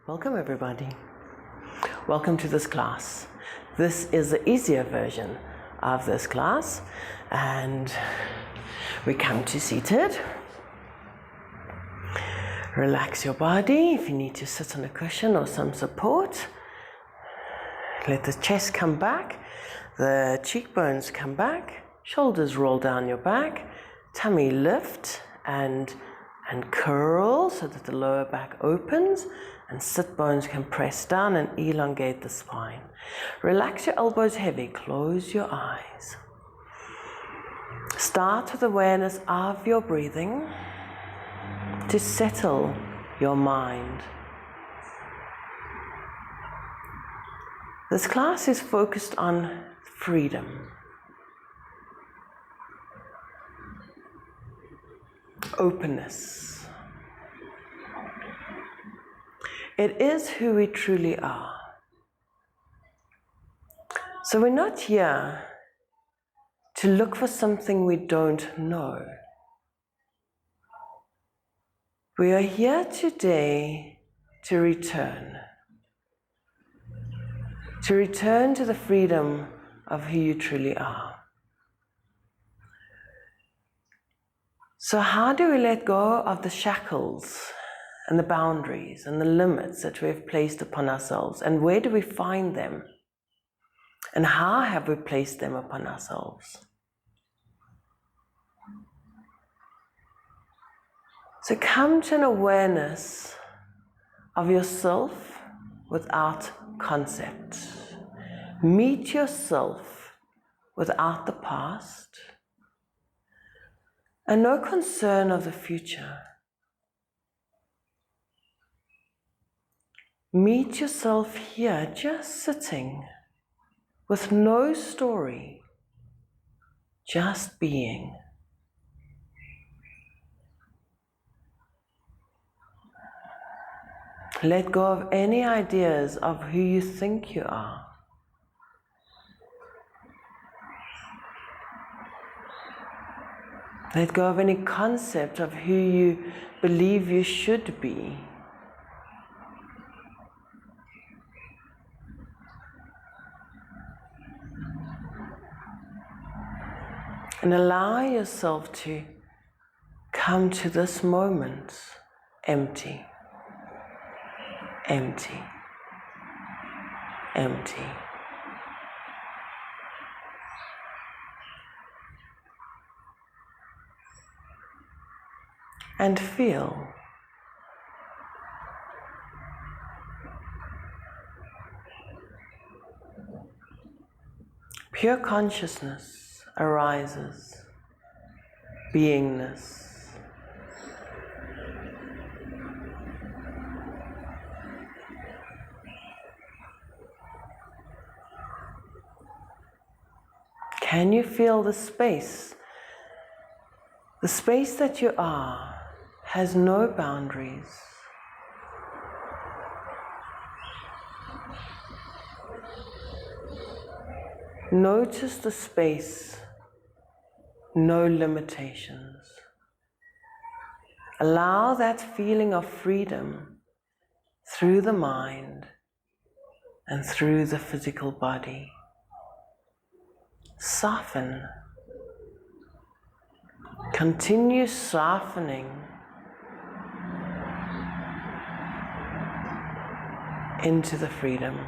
Welcome everybody. Welcome to this class. This is the easier version of this class, and we come to seated. Relax your body. If you need to sit on a cushion or some support, let the chest come back, the cheekbones come back, shoulders roll down your back, tummy lift and curl so that the lower back opens, and sit bones can press down and elongate the spine. Relax your elbows heavy, close your eyes. Start with awareness of your breathing to settle your mind. This class is focused on freedom, openness. It is who we truly are. So we're not here to look for something we don't know. We are here today to return to the freedom of who you truly are. So how do we let go of the shackles and the boundaries and the limits that we have placed upon ourselves? And where do we find them? And how have we placed them upon ourselves? So come to an awareness of yourself without concept. Meet yourself without the past, and no concern of the future. Meet yourself here, just sitting, with no story, just being. Let go of any ideas of who you think you are. Let go of any concept of who you believe you should be. And allow yourself to come to this moment empty, empty, empty. And feel. Pure consciousness arises, beingness. Can you feel the space? The space that you are has no boundaries. Notice the space, no limitations. Allow that feeling of freedom through the mind and through the physical body. Soften. Continue softening into the freedom.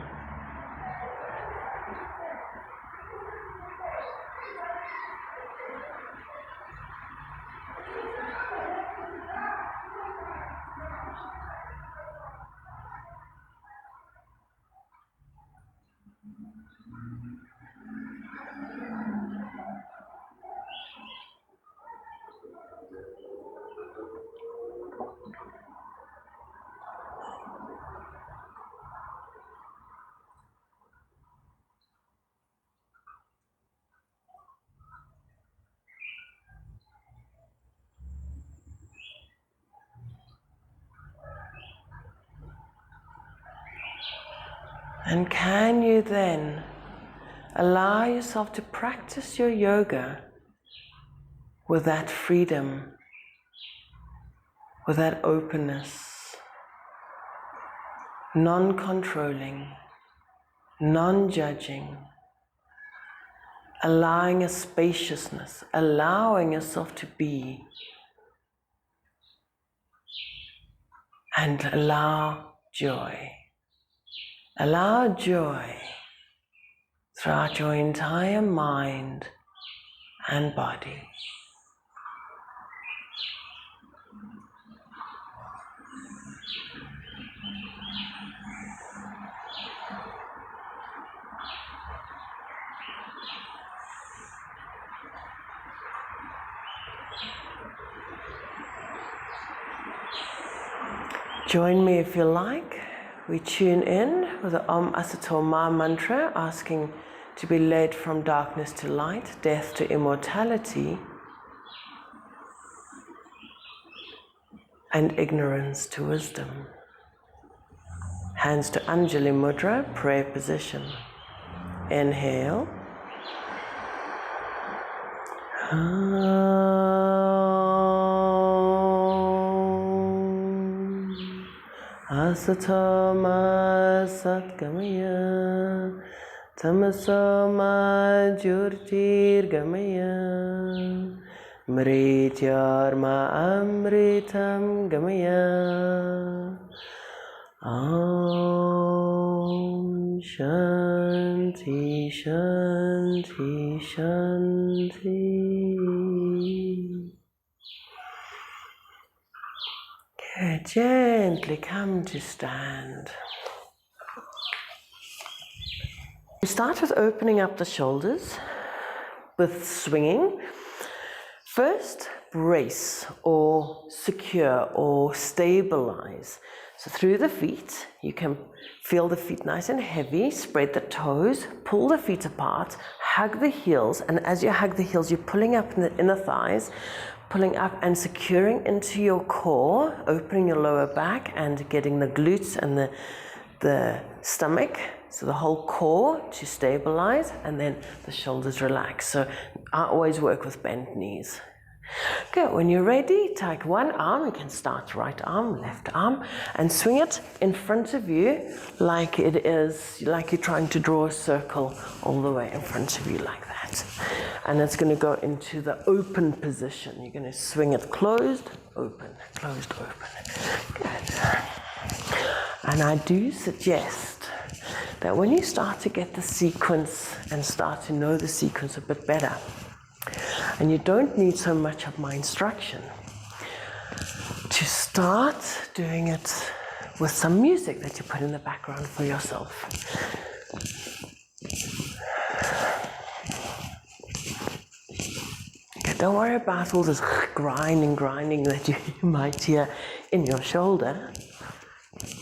And can you then allow yourself to practice your yoga with that freedom, with that openness, non-controlling, non-judging, allowing a spaciousness, allowing yourself to be, and allow joy. Allow joy throughout your entire mind and body. Join me if you like. We tune in with the Om Asato Ma mantra, asking to be led from darkness to light, death to immortality, and ignorance to wisdom. Hands to Anjali Mudra, prayer position. Inhale. Asato ma satgamaya, tamaso ma jyotirgamaya, mrityarma amritam gamaya. Om Shanti Shanti Shanti. Okay, gently come to stand. We start with opening up the shoulders with swinging. First, brace or secure or stabilize. So through the feet, you can feel the feet nice and heavy, spread the toes, pull the feet apart, hug the heels, and as you hug the heels, you're pulling up in the inner thighs, pulling up and securing into your core, opening your lower back and getting the glutes and the stomach, so the whole core to stabilize, and then the shoulders relax. So I always work with bent knees. Good. When you're ready, take one arm. You can start right arm, left arm, and swing it in front of you like it is, like you're trying to draw a circle all the way in front of you like that. And it's going to go into the open position. You're going to swing it closed, open, closed, open. Good. And I do suggest that when you start to get the sequence and start to know the sequence a bit better, and you don't need so much of my instruction, to start doing it with some music that you put in the background for yourself. Okay, don't worry about all this grinding that you might hear in your shoulder.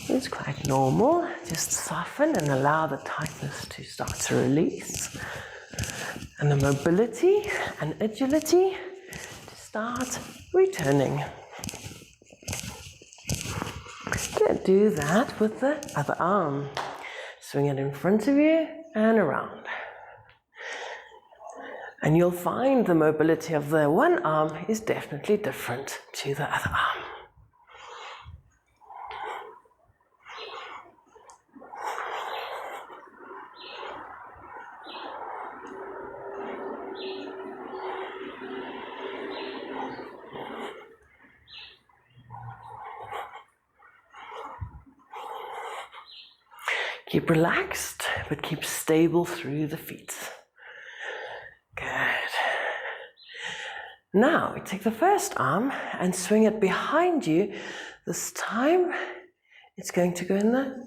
It's quite normal. Just soften and allow the tightness to start to release. And the mobility and agility to start returning. Good. Do that with the other arm. Swing it in front of you and around. And you'll find the mobility of the one arm is definitely different to the other arm. Keep relaxed, but keep stable through the feet. Good. Now, we take the first arm and swing it behind you. This time, it's going to go in the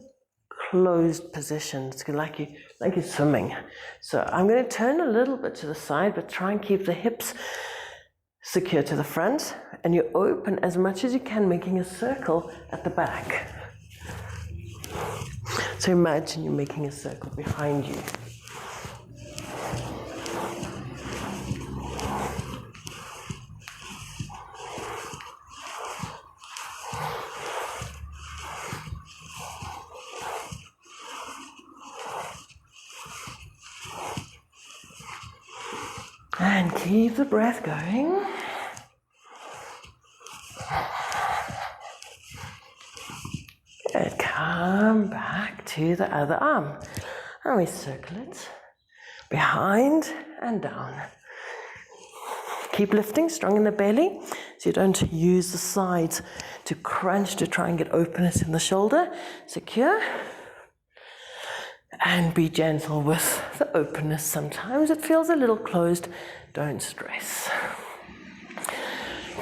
closed position. It's like you're swimming. So I'm going to turn a little bit to the side, but try and keep the hips secure to the front. And you open as much as you can, making a circle at the back. So imagine you're making a circle behind you. And keep the breath going. Good. come back to the other arm. And we circle it behind and down. Keep lifting, strong in the belly, so you don't use the sides to crunch to try and get openness in the shoulder. Secure. And be gentle with the openness. Sometimes it feels a little closed. Don't stress.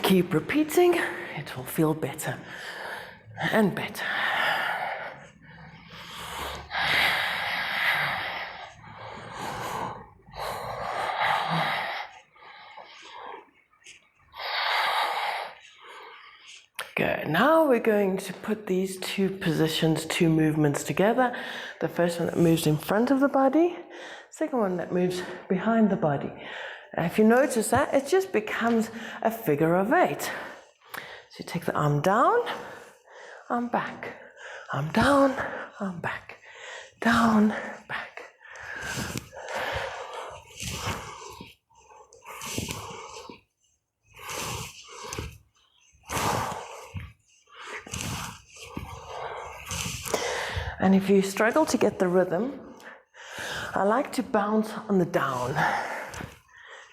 Keep repeating. It will feel better and better. Good. Now we're going to put these two positions, two movements together. The first one that moves in front of the body, second one that moves behind the body. And if you notice that, it just becomes a figure of 8. So you take the arm down, arm back, arm down, arm back, down, back. And if you struggle to get the rhythm, I like to bounce on the down.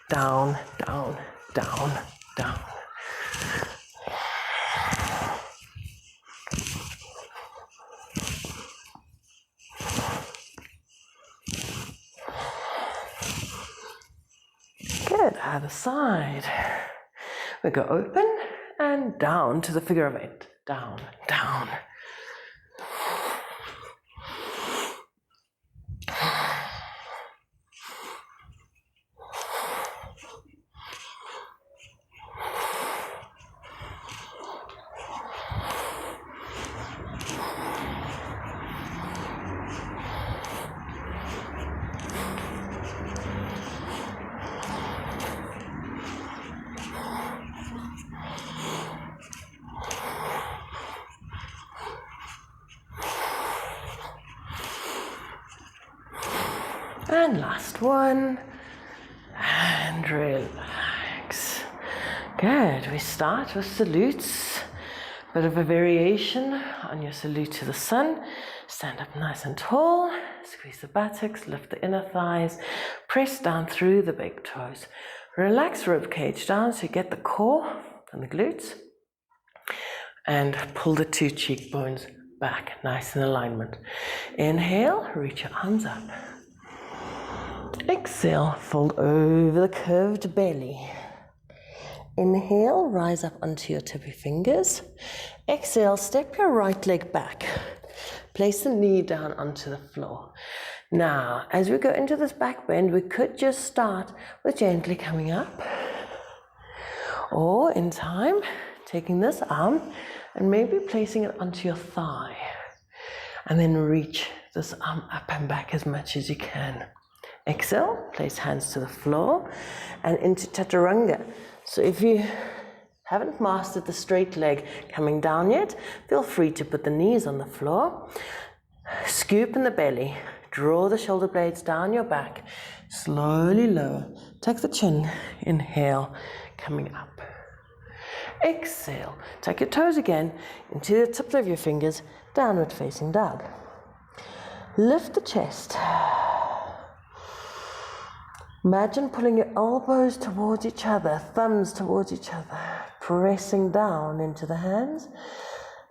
Down, down, down, down. Good, other side. We go open and down to the figure of 8. Down, down. And last one, and relax. Good, we start with salutes. Bit of a variation on your salute to the sun. Stand up nice and tall, squeeze the buttocks, lift the inner thighs, press down through the big toes. Relax rib cage down so you get the core and the glutes. And pull the 2 cheekbones back, nice in alignment. Inhale, reach your arms up. Exhale, fold over the curved belly. Inhale, rise up onto your tippy fingers. Exhale, step your right leg back. Place the knee down onto the floor. Now, as we go into this back bend, we could just start with gently coming up. Or in time, taking this arm and maybe placing it onto your thigh. And then reach this arm up and back as much as you can. Exhale, place hands to the floor and into Chaturanga. So if you haven't mastered the straight leg coming down yet, feel free to put the knees on the floor. Scoop in the belly, draw the shoulder blades down your back, slowly lower, tuck the chin, inhale, coming up. Exhale, tuck your toes again into the tips of your fingers, downward facing dog. Lift the chest. Imagine pulling your elbows towards each other, thumbs towards each other, pressing down into the hands.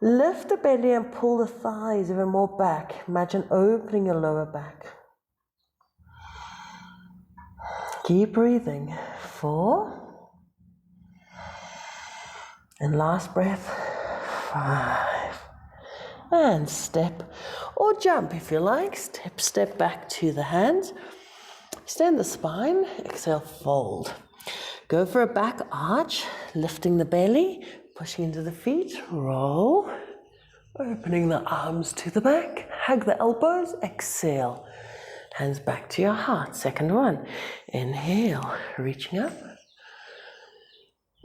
Lift the belly and pull the thighs even more back. Imagine opening your lower back. Keep breathing. 4. And last breath. 5. And step or jump if you like. Step back to the hands. Extend the spine, exhale, fold. Go for a back arch, lifting the belly, pushing into the feet, roll. Opening the arms to the back, hug the elbows, exhale. Hands back to your heart, second one. Inhale, reaching up.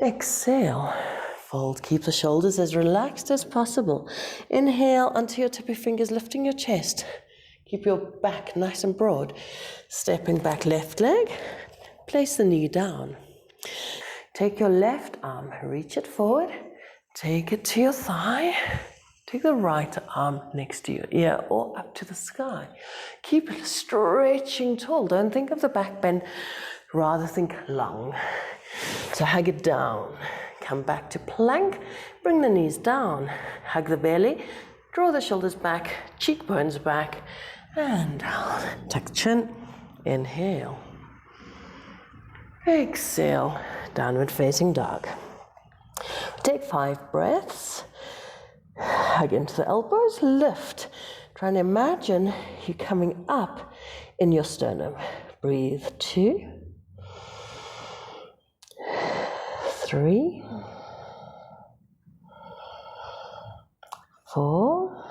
Exhale, fold. Keep the shoulders as relaxed as possible. Inhale onto your tippy fingers, lifting your chest. Keep your back nice and broad. Stepping back left leg, place the knee down. Take your left arm, reach it forward, take it to your thigh, Take the right arm next to your ear or up to the sky. Keep stretching tall. Don't think of the back bend, rather think long. So hug it down. Come back to plank. Bring the knees down. Hug the belly. Draw the shoulders back, cheekbones back, and down. Tuck the chin. Inhale. Exhale. Downward facing dog. Take 5 breaths. Hug into the elbows, lift. Try and imagine you coming up in your sternum. Breathe 2, 3, 4,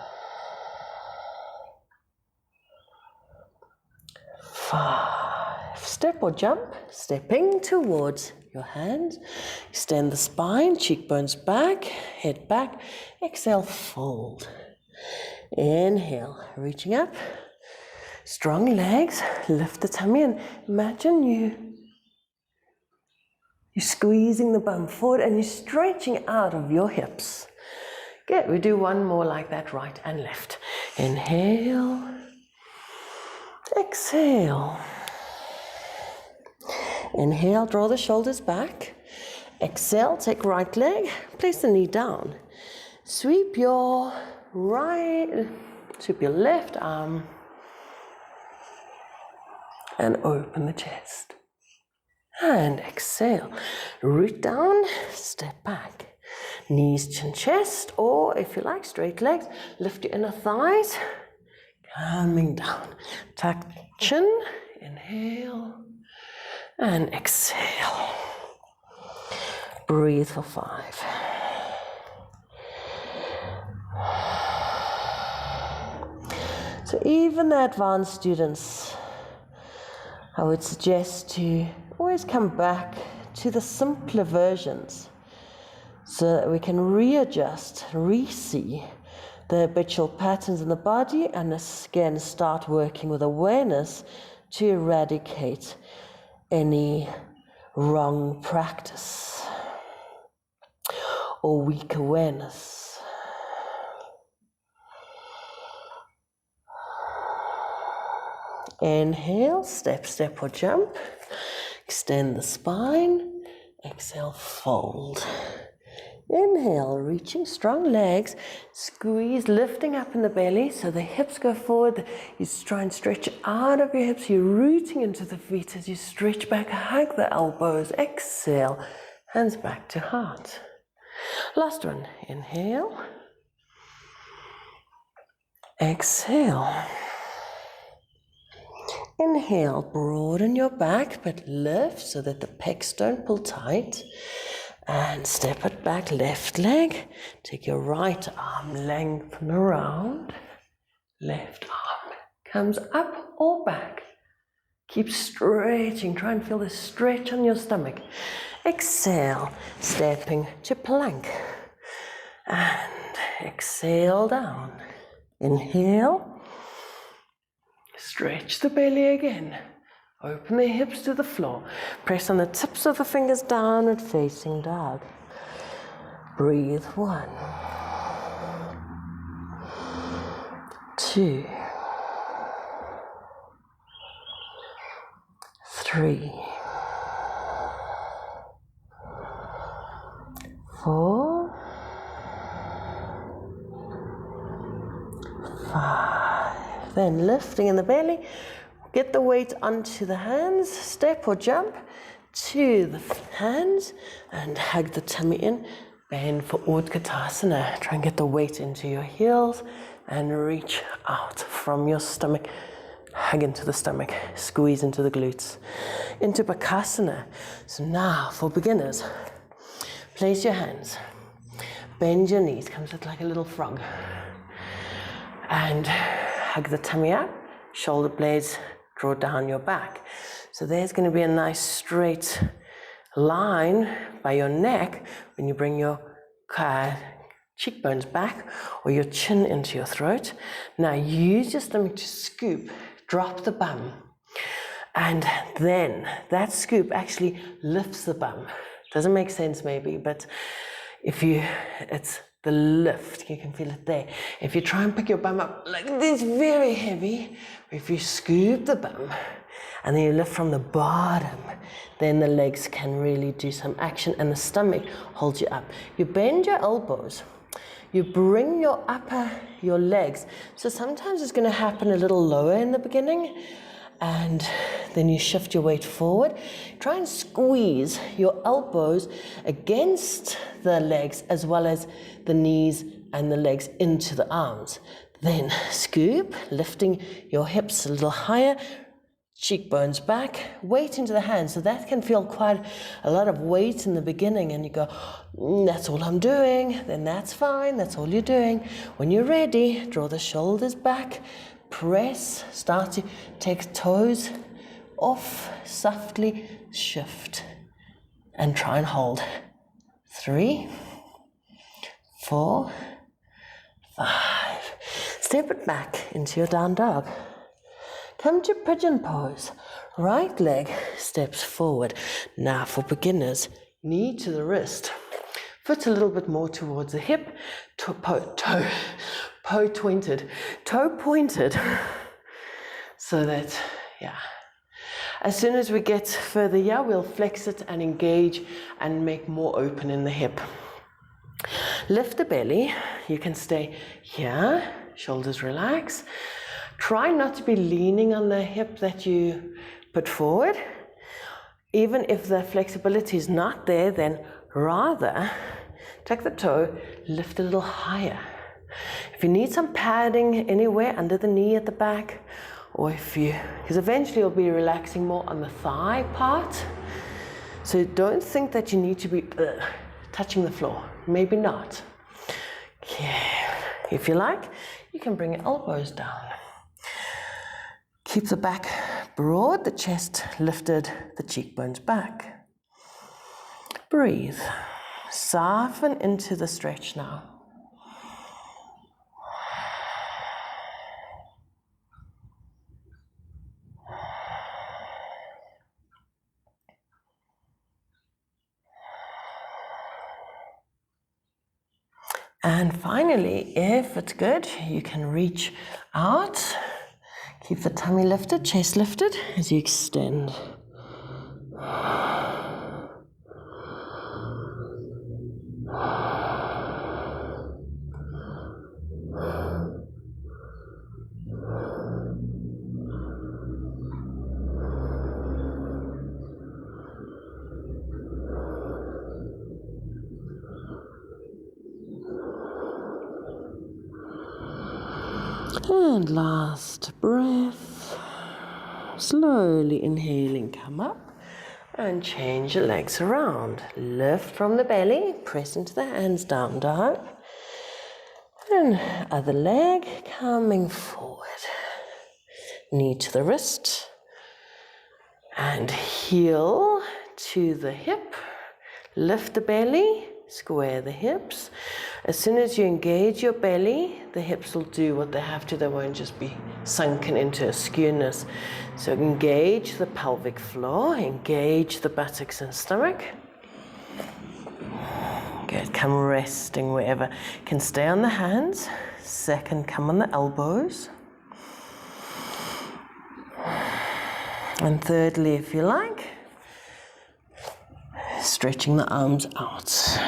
5. Step or jump, stepping towards your hands. Extend the spine, cheekbones back, head back. Exhale, fold. Inhale, reaching up. Strong legs, lift the tummy and imagine you're squeezing the bum forward and you're stretching out of your hips. Good, we do one more like that, right and left. Inhale, exhale. Inhale, draw the shoulders back. Exhale, take right leg, place the knee down. Sweep your left arm and open the chest. And exhale, root down, step back. Knees, chin, chest, or if you like, straight legs, lift your inner thighs, coming down. Tuck chin, inhale, and exhale. Breathe for 5. So even the advanced students, I would suggest to always come back to the simpler versions so that we can readjust, re-see the habitual patterns in the body and again start working with awareness to eradicate any wrong practice or weak awareness. Inhale, step, step or jump. Extend the spine. Exhale, fold. Inhale, reaching strong legs. Squeeze, lifting up in the belly so the hips go forward. You try and stretch out of your hips. You're rooting into the feet as you stretch back. Hug the elbows. Exhale, hands back to heart. Last one. Inhale. Exhale. Inhale, broaden your back, but lift so that the pecs don't pull tight. And step it back, left leg. Take your right arm, lengthen around. Left arm comes up or back. Keep stretching, try and feel the stretch on your stomach. Exhale, stepping to plank. And exhale down. Inhale. Stretch the belly again. Open the hips to the floor. Press on the tips of the fingers downward facing dog. Breathe 1, 2, 3, 4, 5. Then lifting in the belly. Get the weight onto the hands, step or jump to the hands and hug the tummy in. Bend for Urdhva Try and get the weight into your heels and reach out from your stomach. Hug into the stomach, squeeze into the glutes. Into Bakasana. So now for beginners, place your hands, bend your knees, comes out like a little frog. And hug the tummy up, shoulder blades draw down your back. So there's going to be a nice straight line by your neck when you bring your cheekbones back or your chin into your throat. Now use your stomach to scoop, drop the bum. And then that scoop actually lifts the bum. Doesn't make sense maybe, but it's the lift, you can feel it there. If you try and pick your bum up like this, very heavy, if you scoop the bum and then you lift from the bottom, then the legs can really do some action and the stomach holds you up. You bend your elbows, you bring your legs. So sometimes it's going to happen a little lower in the beginning, and then you shift your weight forward. Try and squeeze your elbows against the legs as well as the knees and the legs into the arms. Then scoop, lifting your hips a little higher, cheekbones back, weight into the hands. So that can feel quite a lot of weight in the beginning, and you go, that's all I'm doing, then that's fine, that's all you're doing. When you're ready, draw the shoulders back, press, start to take toes off, softly shift, and try and hold. 3, 4, 5. Step it back into your down dog. Come to pigeon pose. Right leg steps forward. Now for beginners, knee to the wrist. Foot a little bit more towards the hip. Toe pointed. So that, as soon as we get further here, we'll flex it and engage and make more open in the hip. Lift the belly. You can stay here. Shoulders relax. Try not to be leaning on the hip that you put forward. Even if the flexibility is not there, then rather tuck the toe, lift a little higher. If you need some padding anywhere under the knee at the back, or because eventually you'll be relaxing more on the thigh part. So don't think that you need to be touching the floor. Maybe not. Okay. If you like, you can bring your elbows down. Keep the back broad, the chest lifted, the cheekbones back. Breathe. Soften into the stretch now. And finally, if it's good, you can reach out. Keep the tummy lifted, chest lifted as you extend. And last breath, slowly inhaling, come up and change your legs around. Lift from the belly, press into the hands, down dog. And other leg coming forward. Knee to the wrist. And heel to the hip. Lift the belly, square the hips. As soon as you engage your belly, the hips will do what they have to. They won't just be sunken into a skewness. So engage the pelvic floor, engage the buttocks and stomach. Good, come resting wherever. You can stay on the hands. Second, come on the elbows. And thirdly, if you like, stretching the arms out.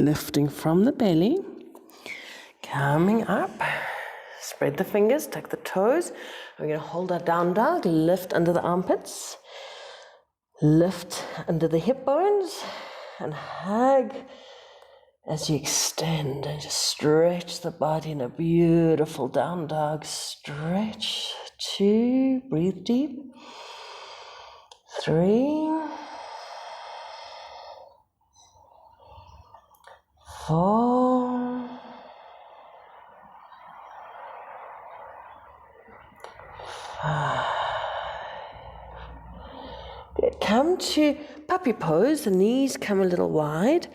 Lifting from the belly, coming up, spread the fingers, tuck the toes. We're going to hold our down dog, lift under the armpits, lift under the hip bones, and hug as you extend and just stretch the body in a beautiful down dog stretch. 2, breathe deep. 3, 4, 5. Good. Come to puppy pose. The knees come a little wide.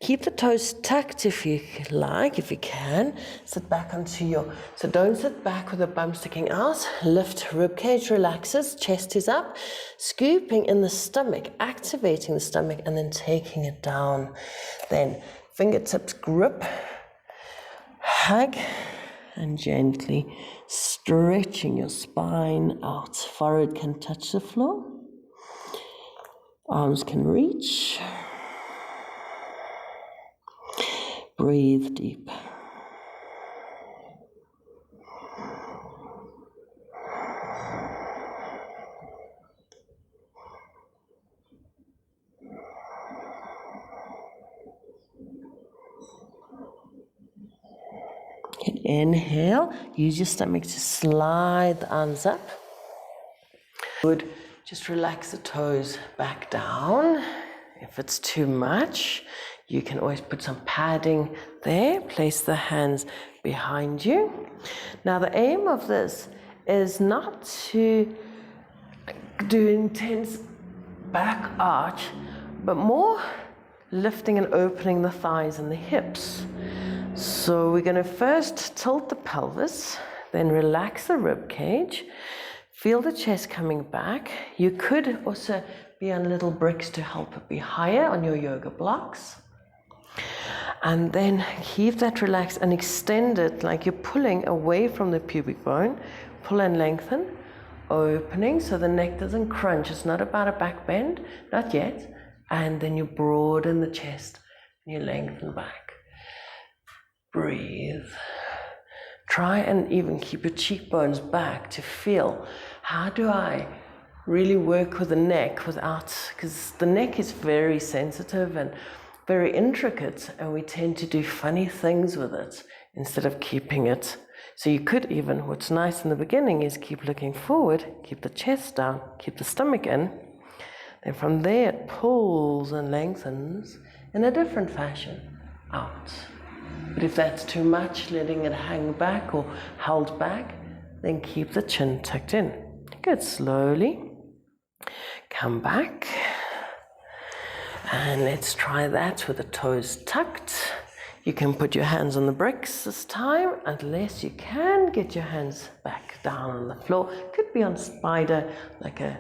Keep the toes tucked if you like, if you can. Sit back onto your, so don't sit back with the bum sticking out. Lift, rib cage relaxes, chest is up. Scooping in the stomach, activating the stomach, and then taking it down. Then fingertips grip, hug, and gently stretching your spine out. Forehead can touch the floor. Arms can reach. Breathe deep. Inhale, use your stomach to slide the arms up. Good. Just relax the toes back down. If it's too much, you can always put some padding there. Place the hands behind you. Now the aim of this is not to do intense back arch, but more lifting and opening the thighs and the hips. So we're going to first tilt the pelvis, then relax the rib cage. Feel the chest coming back. You could also be on little bricks to help it be higher on your yoga blocks. And then keep that relaxed and extend it like you're pulling away from the pubic bone. Pull and lengthen, opening so the neck doesn't crunch. It's not about a back bend, not yet. And then you broaden the chest and you lengthen back. Breathe. Try and even keep your cheekbones back to feel, how do I really work with the neck without, because the neck is very sensitive and very intricate, and we tend to do funny things with it instead of keeping it. So you could even, what's nice in the beginning is keep looking forward, keep the chest down, keep the stomach in. Then from there it pulls and lengthens in a different fashion out. But if that's too much, letting it hang back or held back, then keep the chin tucked in. Good, slowly. Come back. And let's try that with the toes tucked. You can put your hands on the bricks this time, unless you can get your hands back down on the floor. Could be on spider, like a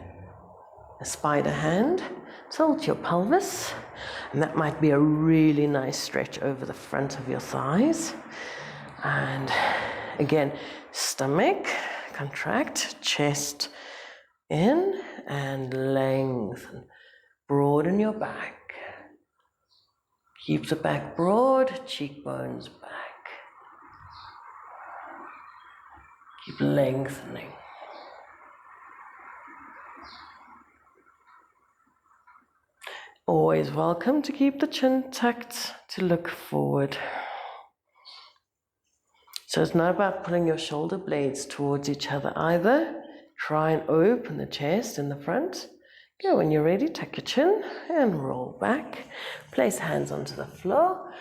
spider hand. Tilt your pelvis, and that might be a really nice stretch over the front of your thighs. And again, stomach, contract, chest in, and lengthen. Broaden your back. Keep the back broad, cheekbones back. Keep lengthening. Always welcome to keep the chin tucked, to look forward. So it's not about pulling your shoulder blades towards each other either. Try and open the chest in the front. Go, when you're ready, tuck your chin and roll back. Place hands onto the floor.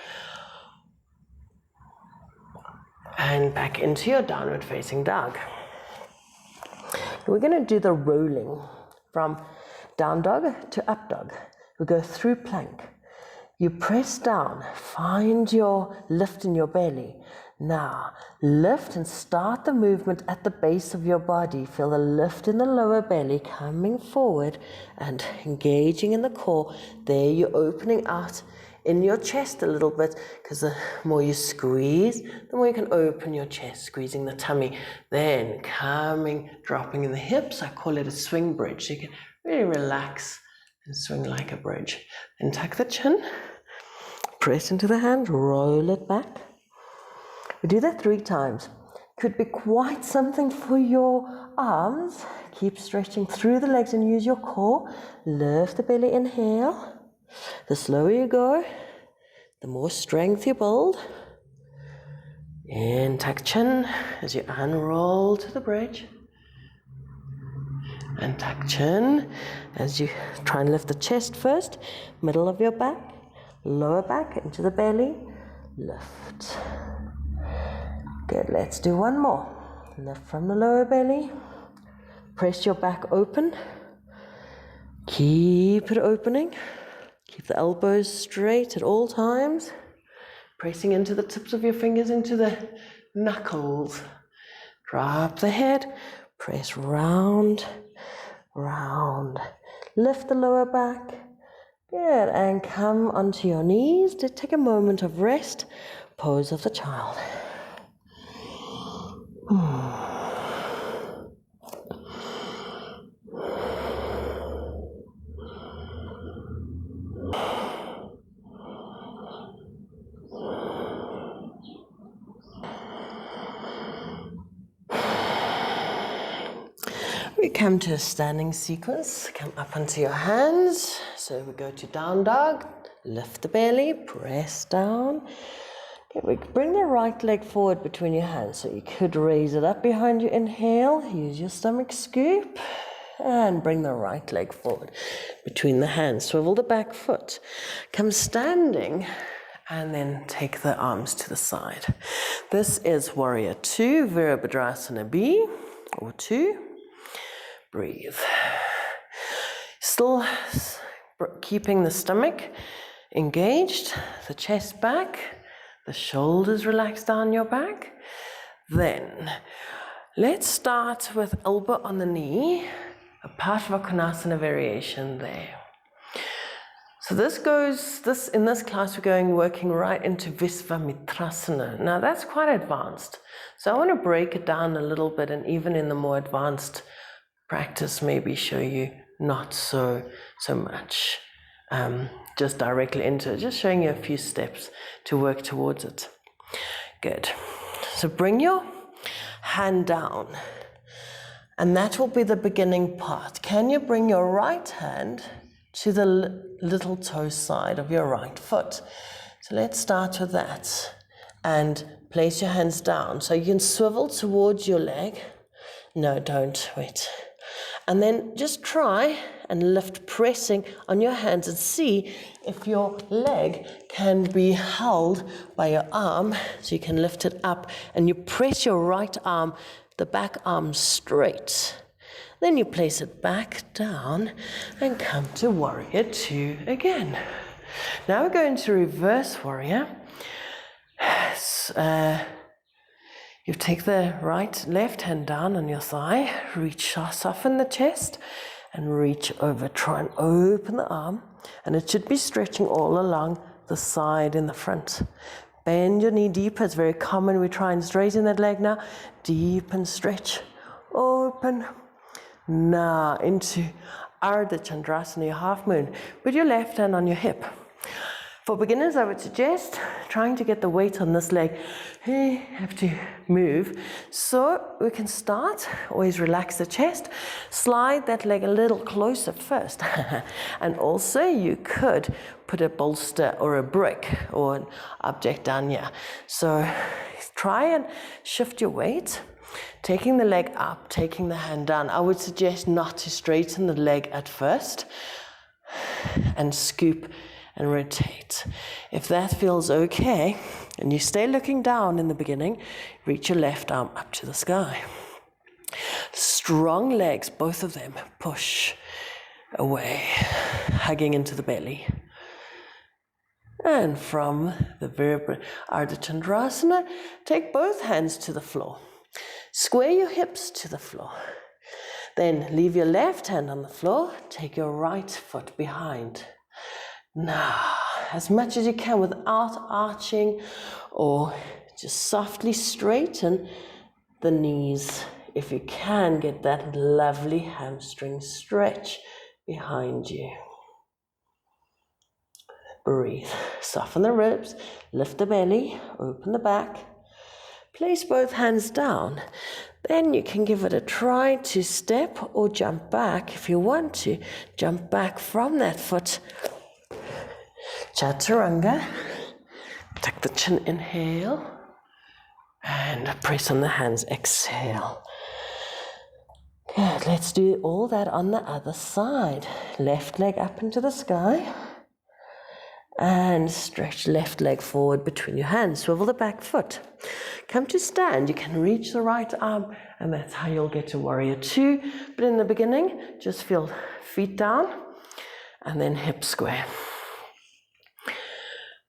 And back into your downward facing dog. We're going to do the rolling from down dog to up dog. We go through plank. You press down, find your lift in your belly. Now, lift and start the movement at the base of your body. Feel the lift in the lower belly coming forward and engaging in the core. There you're opening out in your chest a little bit, because the more you squeeze, the more you can open your chest, squeezing the tummy. Then coming, dropping in the hips. I call it a swing bridge. So you can really relax and swing like a bridge. Then tuck the chin, press into the hand, roll it back. We do that 3 times. Could be quite something for your arms. Keep stretching through the legs and use your core. Lift the belly, inhale. The slower you go, the more strength you build. In, tuck chin as you unroll to the bridge. And tuck chin as you try and lift the chest first, middle of your back, lower back into the belly, lift. Good, let's do one more. Lift from the lower belly, press your back open, keep it opening, keep the elbows straight at all times, pressing into the tips of your fingers into the knuckles. Drop the head, press round, round. Lift the lower back. Good, and come onto your knees to take a moment of rest. Pose of the child. We come to a standing sequence. Come up onto your hands. So we go to down dog. Lift the belly, press down. Okay, we bring the right leg forward between your hands. So you could raise it up behind you. Inhale, use your stomach scoop. And bring the right leg forward between the hands. Swivel the back foot. Come standing. And then take the arms to the side. This is Warrior 2, Virbhadrasana B, or 2. Breathe. Still keeping the stomach engaged, the chest back, the shoulders relaxed down your back. Then, let's start with elbow on the knee, a Parsvakonasana variation there. So in this class we're working right into Visvamitrasana. Now that's quite advanced. So I want to break it down a little bit, and even in the more advanced practice maybe show you not so much. Just directly into it, just showing you a few steps to work towards it. Good. So bring your hand down, and that will be the beginning part. Can you bring your right hand to the little toe side of your right foot? So let's start with that, and place your hands down so you can swivel towards your leg. No, don't, wait. And then just try and lift, pressing on your hands, and see if your leg can be held by your arm, so you can lift it up, and you press your right arm, the back arm straight. Then you place it back down and come to Warrior 2 again. Now we're going to reverse Warrior. You take the left hand down on your thigh, soften the chest, and reach over. Try and open the arm, and it should be stretching all along the side in the front. Bend your knee deeper. It's very common. We try and straighten that leg now. Deep and stretch. Open. Now into Ardha Chandrasana, your half moon. Put your left hand on your hip. For beginners, I would suggest trying to get the weight on this leg. You have to move. So we can start, always relax the chest, slide that leg a little closer first. And also you could put a bolster or a brick or an object down here. So try and shift your weight, taking the leg up, taking the hand down. I would suggest not to straighten the leg at first, and scoop and rotate. If that feels okay, and you stay looking down in the beginning, reach your left arm up to the sky. Strong legs, both of them, push away, hugging into the belly. And from the Ardha Chandrasana, take both hands to the floor. Square your hips to the floor. Then leave your left hand on the floor, take your right foot behind. Now, as much as you can without arching, or just softly straighten the knees. If you can, get that lovely hamstring stretch behind you. Breathe. Soften the ribs, lift the belly, open the back. Place both hands down. Then you can give it a try to step or jump back if you want to. Jump back from that foot. Chaturanga. Tuck the chin, inhale. And press on the hands, exhale. Good, let's do all that on the other side. Left leg up into the sky. And stretch left leg forward between your hands. Swivel the back foot. Come to stand. You can reach the right arm, and that's how you'll get to warrior two. But in the beginning, just feel feet down, and then hip square.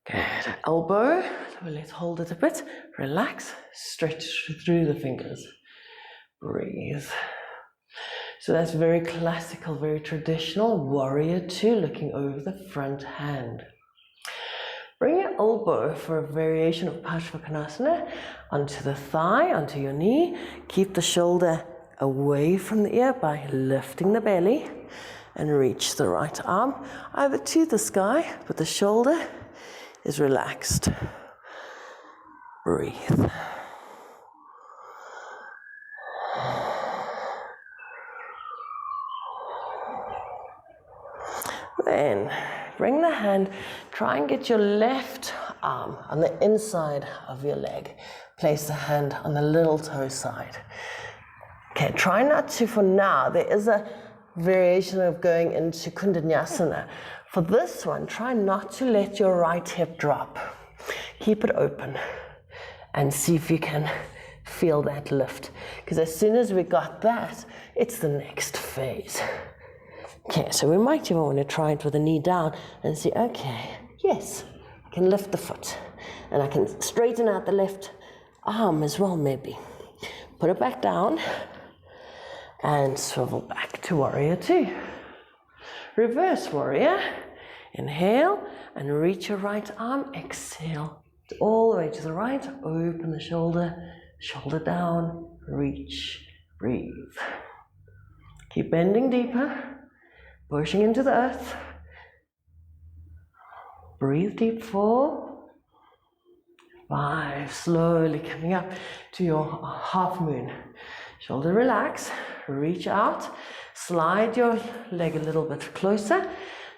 Good. Elbow. Let's hold it a bit. Relax. Stretch through the fingers. Breathe. So that's very classical, very traditional. Warrior two, looking over the front hand. Bring your elbow for a variation of Paschimottanasana onto the thigh, onto your knee. Keep the shoulder away from the ear by lifting the belly, and reach the right arm either to the sky, but the shoulder is relaxed. Breathe. Then bring the hand, try and get your left arm on the inside of your leg. Place the hand on the little toe side. Okay, try not to, for now, there is a variation of going into Kundalini. For this one, try not to let your right hip drop. Keep it open and see if you can feel that lift. Because as soon as we got that, it's the next phase. Okay, so we might even want to try it with the knee down and see, okay, yes, I can lift the foot. And I can straighten out the left arm as well, maybe. Put it back down and swivel back to warrior two. Reverse warrior. Inhale and reach your right arm. Exhale all the way to the right. Open the shoulder, shoulder down, reach, breathe. Keep bending deeper. Pushing into the earth. Breathe deep, 4, 5, slowly coming up to your half moon. Shoulder relax, reach out, slide your leg a little bit closer,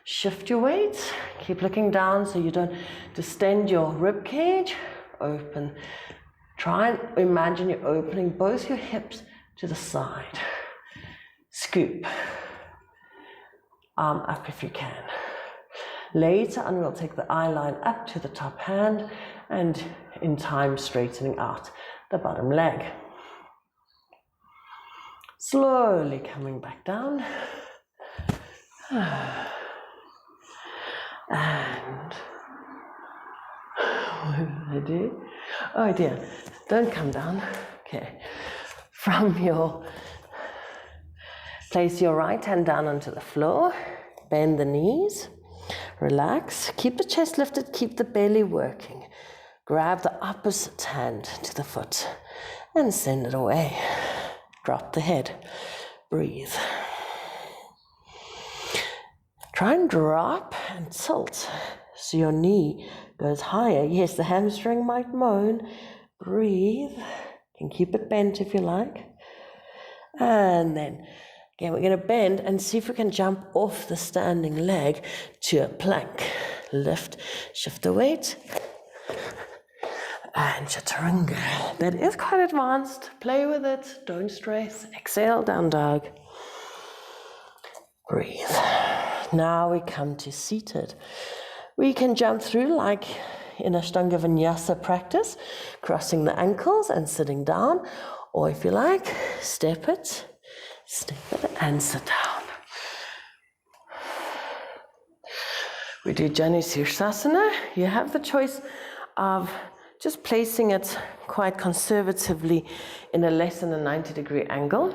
shift your weight, keep looking down so you don't distend your rib cage, open. Try and imagine you're opening both your hips to the side. Scoop. Arm up if you can. Later on, we'll take the eye line up to the top hand and in time straightening out the bottom leg. Slowly coming back down. And what did I do? Oh dear, don't come down. Okay. From your place your right hand down onto the floor, bend the knees, relax, keep the chest lifted, keep the belly working. Grab the opposite hand to the foot and send it away. Drop the head, breathe. Try and drop and tilt so your knee goes higher. Yes, the hamstring might moan. Breathe, you can keep it bent if you like. And then again, we're going to bend and see if we can jump off the standing leg to a plank. Lift, shift the weight, and chaturanga. That is quite advanced. Play with it, don't stress. Exhale, down dog. Breathe. Now we come to seated. We can jump through like in ashtanga vinyasa practice, crossing the ankles and sitting down, or if you like, step it, and sit down. We do Janu Sirsasana. You have the choice of just placing it quite conservatively in a less than a 90-degree angle.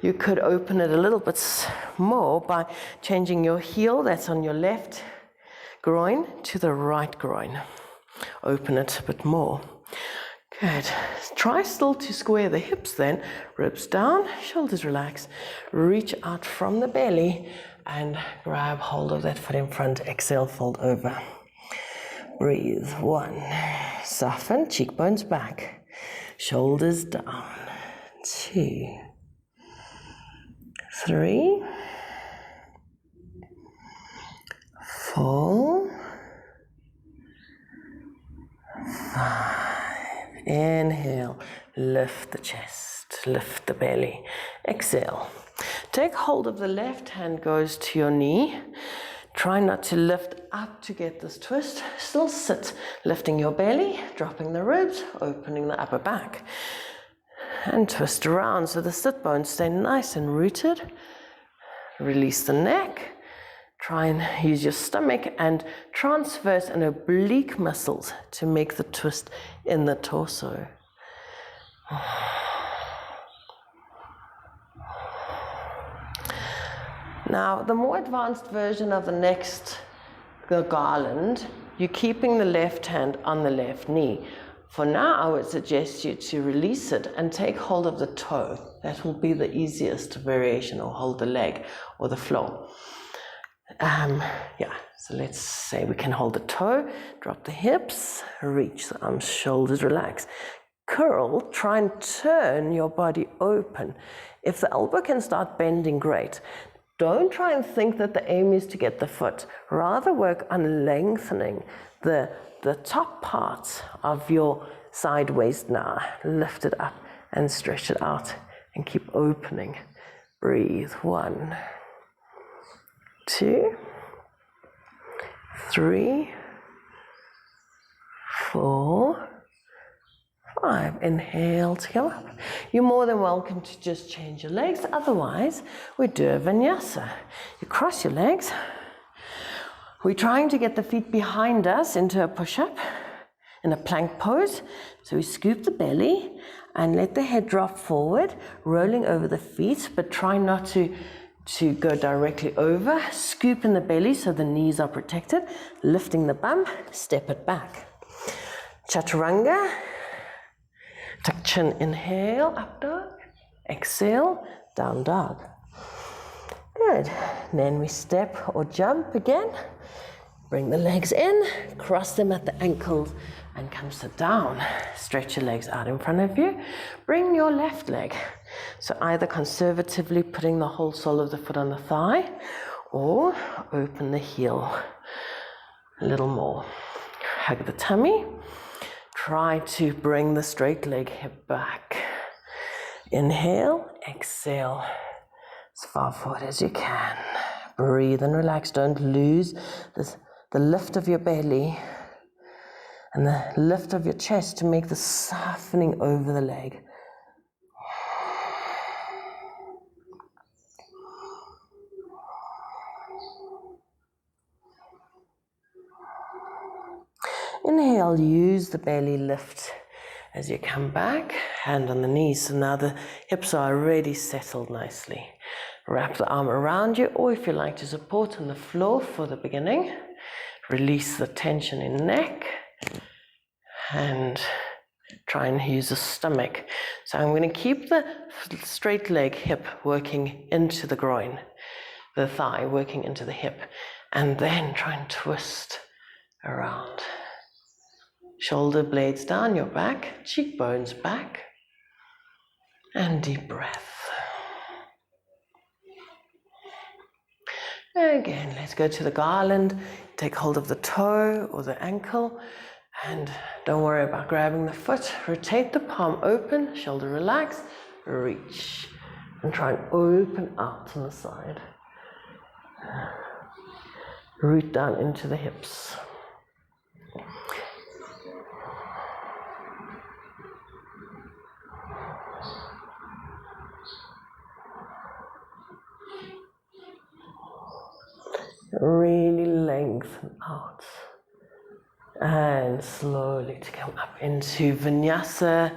You could open it a little bit more by changing your heel that's on your left groin to the right groin. Open it a bit more. Good. Try still to square the hips then. Ribs down, shoulders relax. Reach out from the belly and grab hold of that foot in front. Exhale, fold over. Breathe. 1. Soften, cheekbones back. Shoulders down. 2. 3. 4. 5. Inhale. Lift the chest, lift the belly. Exhale. Take hold of the left hand, goes to your knee. Try not to lift up to get this twist. Still sit, lifting your belly, dropping the ribs, opening the upper back. And twist around so the sit bones stay nice and rooted. Release the neck. Try and use your stomach and transverse and oblique muscles to make the twist in the torso. Now, the more advanced version of the garland, you're keeping the left hand on the left knee. For now, I would suggest you to release it and take hold of the toe. That will be the easiest variation, or hold the leg or the floor. So let's say we can hold the toe, drop the hips, reach the arms, shoulders, relax. Curl, try and turn your body open. If the elbow can start bending, great. Don't try and think that the aim is to get the foot. Rather work on lengthening the top part of your side waist now. Lift it up and stretch it out and keep opening. Breathe. 1, 2, 3, 4, 5. Inhale to come up. You're more than welcome to just change your legs. Otherwise, we do a vinyasa. You cross your legs. We're trying to get the feet behind us into a push-up in a plank pose. So we scoop the belly and let the head drop forward, rolling over the feet, but try not to go directly over. Scoop in the belly so the knees are protected. Lifting the bum, step it back. Chaturanga. Tuck chin, inhale, up dog. Exhale, down dog. Good. Then we step or jump again. Bring the legs in, cross them at the ankles, and come sit down. Stretch your legs out in front of you. Bring your left leg. So either conservatively putting the whole sole of the foot on the thigh, or open the heel a little more. Hug the tummy. Try to bring the straight leg hip back. Inhale, exhale, as far forward as you can. Breathe and relax. Don't lose the lift of your belly and the lift of your chest to make the softening over the leg. Inhale, use the belly lift as you come back, hand on the knees. So now the hips are already settled nicely. Wrap the arm around you, or if you like to support on the floor for the beginning, release the tension in neck and try and use the stomach. So I'm going to keep the straight leg hip working into the groin, the thigh working into the hip, and then try and twist around. Shoulder blades down your back, cheekbones back, and deep breath. Again, let's go to the garland. Take hold of the toe or the ankle, and don't worry about grabbing the foot. Rotate the palm open, shoulder relaxed, reach, and try and open out on the side. Root down into the hips. Really lengthen out and slowly to come up into Vinyasa.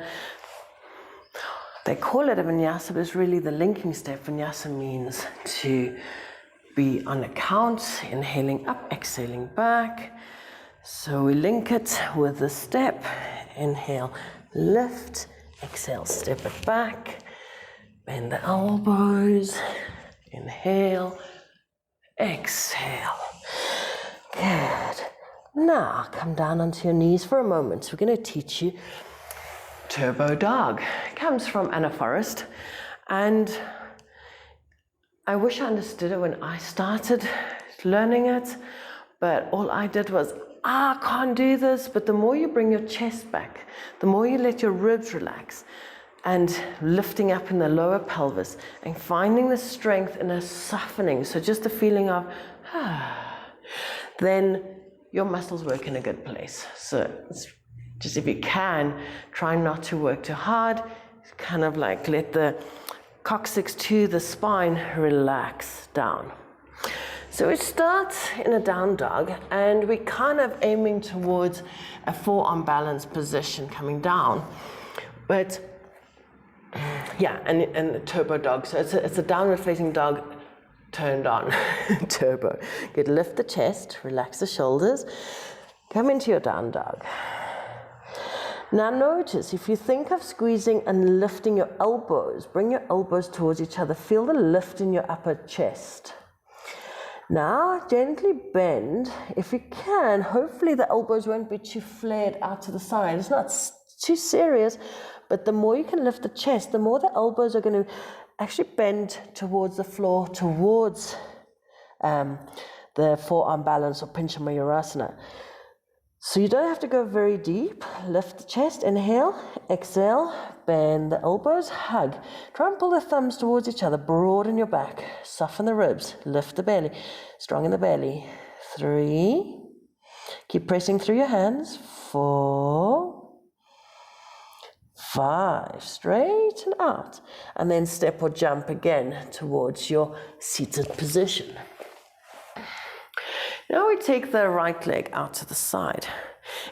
They call it a Vinyasa, but it's really the linking step. Vinyasa means to be on a count, inhaling up, exhaling back. So we link it with the step. Inhale, lift, exhale, step it back, bend the elbows, inhale, exhale. Good. Now come down onto your knees for a moment. So we're going to teach you Turbo Dog. It comes from Anna Forrest, and I wish I understood it when I started learning it, but all I did was, I can't do this. But the more you bring your chest back, the more you let your ribs relax, and lifting up in the lower pelvis and finding the strength in a softening. So just the feeling of, then your muscles work in a good place. So it's just, if you can, try not to work too hard. Kind of like let the coccyx to the spine relax down. So we start in a down dog, and we're kind of aiming towards a forearm balance position coming down. But yeah, and the turbo dog. So it's a downward facing dog turned on. Turbo. Good, lift the chest, relax the shoulders, come into your down dog. Now notice, if you think of squeezing and lifting your elbows, bring your elbows towards each other, feel the lift in your upper chest. Now gently bend, if you can. Hopefully the elbows won't be too flared out to the side. It's not too serious, but the more you can lift the chest, the more the elbows are going to actually bend towards the floor, towards the forearm balance or Pincha Mayurasana. So you don't have to go very deep. Lift the chest, inhale, exhale, bend the elbows, hug. Try and pull the thumbs towards each other, broaden your back, soften the ribs, lift the belly, strong in the belly. 3, keep pressing through your hands. 4, 5, straighten out. And then step or jump again towards your seated position. Now we take the right leg out to the side.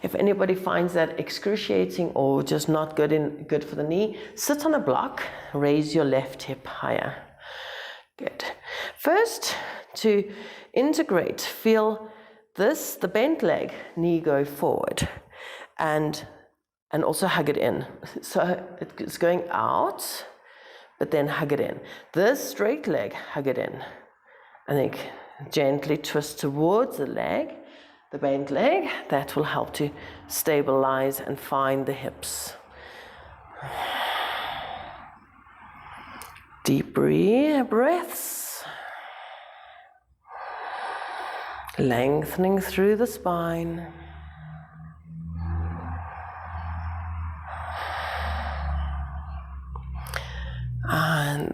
If anybody finds that excruciating or just not good for the knee, sit on a block, raise your left hip higher. Good. First, to integrate, feel this, the bent leg, knee go forward, and also hug it in. So it's going out, but then hug it in. This straight leg, hug it in. And then gently twist towards the leg, the bent leg. That will help to stabilize and find the hips. Deep breaths. Lengthening through the spine.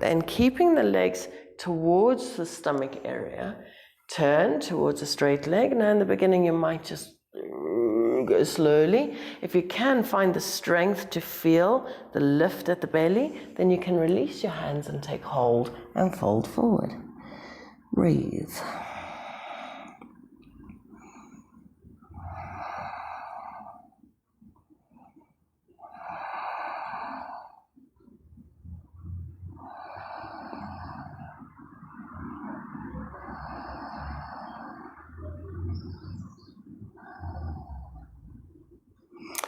And keeping the legs towards the stomach area, turn towards a straight leg. Now in the beginning you might just go slowly. If you can find the strength to feel the lift at the belly, then you can release your hands and take hold and fold forward. Breathe.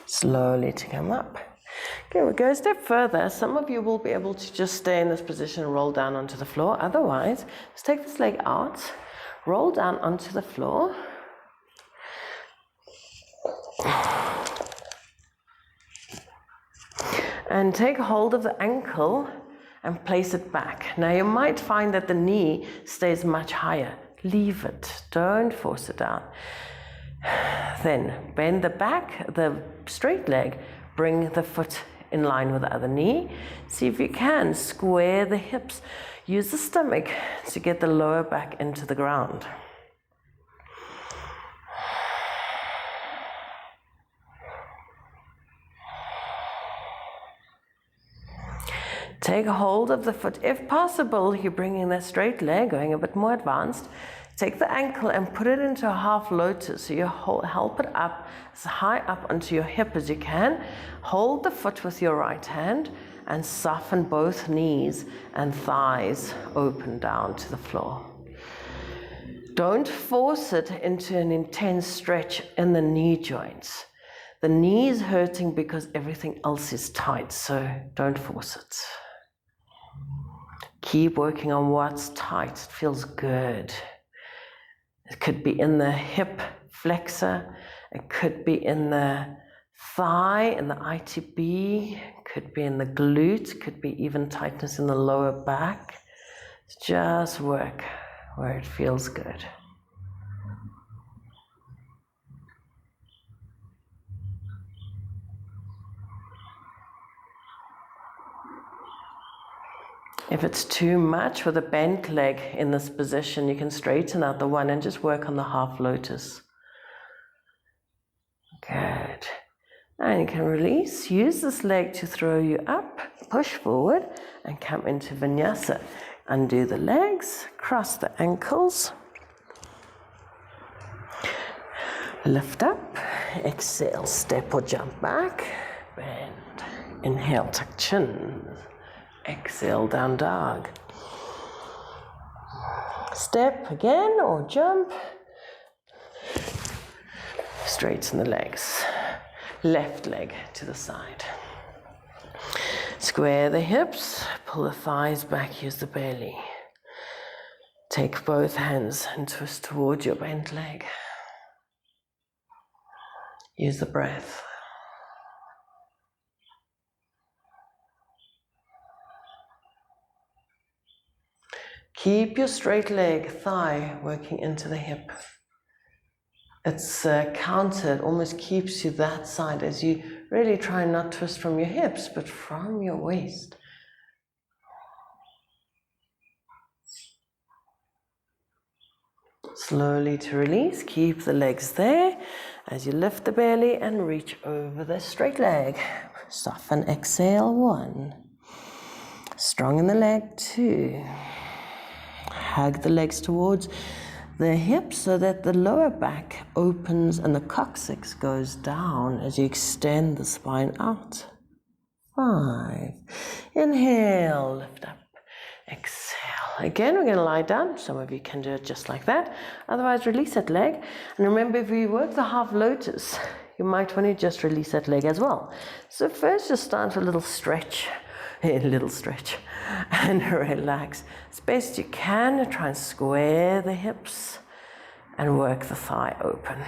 Slowly to come up. Okay, we'll go a step further. Some of you will be able to just stay in this position and roll down onto the floor. Otherwise, just take this leg out, roll down onto the floor. And take hold of the ankle and place it back. Now you might find that the knee stays much higher. Leave it, don't force it down. Then bend the back, the straight leg, bring the foot in line with the other knee. See if you can square the hips. Use the stomach to get the lower back into the ground. Take a hold of the foot. If possible, you're bringing that straight leg, going a bit more advanced. Take the ankle and put it into a half lotus. So you help it up as high up onto your hip as you can. Hold the foot with your right hand and soften both knees and thighs open down to the floor. Don't force it into an intense stretch in the knee joints. The knee is hurting because everything else is tight, so don't force it. Keep working on what's tight. It feels good. It could be in the hip flexor, it could be in the thigh, in the ITB, it could be in the glute, it could be even tightness in the lower back. Just work where it feels good. If it's too much with a bent leg in this position, you can straighten out the one and just work on the half lotus. Good. And you can release. Use this leg to throw you up, push forward, and come into Vinyasa. Undo the legs, cross the ankles. Lift up, exhale, step or jump back, bend. Inhale, tuck chin. Exhale, down dog. Step again or jump. Straighten the legs. Left leg to the side. Square the hips, pull the thighs back, use the belly. Take both hands and twist towards your bent leg. Use the breath. Keep your straight leg, thigh working into the hip. It's counted, almost keeps you that side as you really try not to twist from your hips, but from your waist. Slowly to release, keep the legs there as you lift the belly and reach over the straight leg. Soften, exhale, 1. Strong in the leg, 2. Hug the legs towards the hips so that the lower back opens and the coccyx goes down as you extend the spine out. 5. Inhale, lift up. Exhale. Again, we're going to lie down. Some of you can do it just like that. Otherwise, release that leg. And remember, if you work the half lotus, you might want to just release that leg as well. So first, just start with a little stretch. And relax as best you can. Try and square the hips and work the thigh open.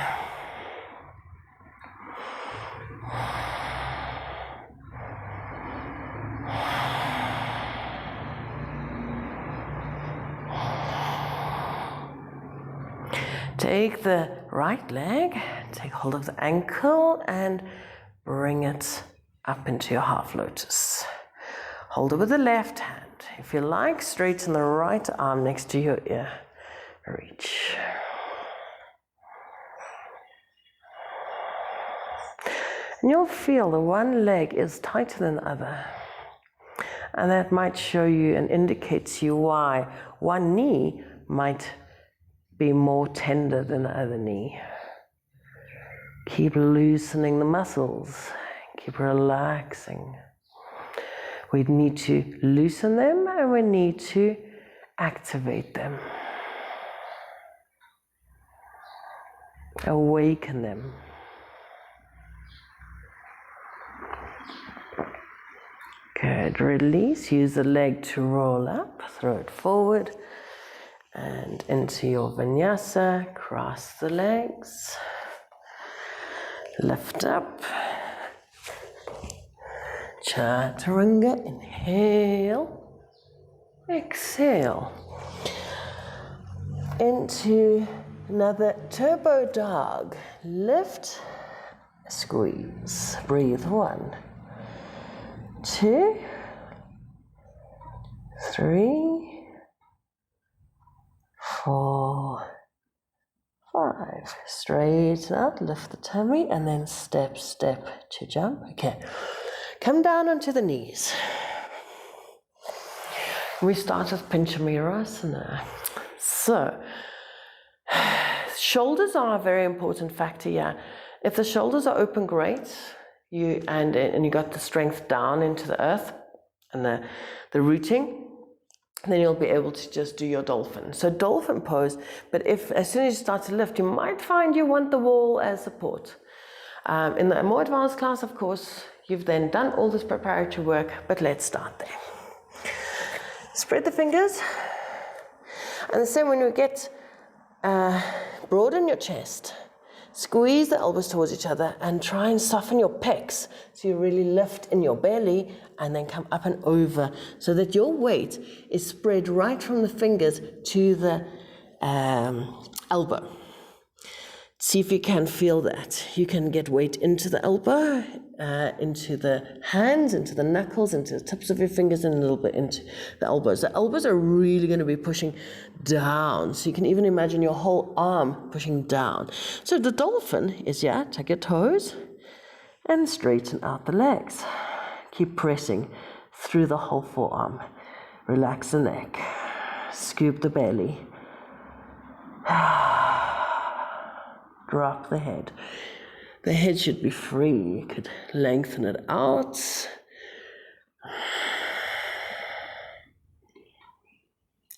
Take the right leg, take hold of the ankle and bring it up into your half lotus. Hold it with the left hand. If you like, straighten the right arm next to your ear. Reach. And you'll feel the one leg is tighter than the other. And that might show you and indicate to you why one knee might be more tender than the other knee. Keep loosening the muscles. Keep relaxing. We need to loosen them and we need to activate them. Awaken them. Good. Release. Use the leg to roll up. Throw it forward and into your vinyasa. Cross the legs. Lift up. Chaturanga, inhale, exhale, into another turbo dog, lift, squeeze, breathe, 1, 2, 3, 4, 5, straighten out, lift the tummy, and then step to jump, okay. Come down onto the knees. We start with Pincha Mayurasana. So, shoulders are a very important factor here. If the shoulders are open, great. You got the strength down into the earth and the rooting, then you'll be able to just do your dolphin. So dolphin pose, but if as soon as you start to lift, you might find you want the wall as support. In the more advanced class, of course, you've then done all this preparatory work, but let's start there. Spread the fingers. And the same when you get broaden your chest. Squeeze the elbows towards each other and try and soften your pecs so you really lift in your belly and then come up and over so that your weight is spread right from the fingers to the elbow. See if you can feel that. You can get weight into the elbow, into the hands, into the knuckles, into the tips of your fingers, and a little bit into the elbows. The elbows are really going to be pushing down. So you can even imagine your whole arm pushing down. So the dolphin is, tuck your toes and straighten out the legs. Keep pressing through the whole forearm. Relax the neck. Scoop the belly. Drop the head. The head should be free. You could lengthen it out.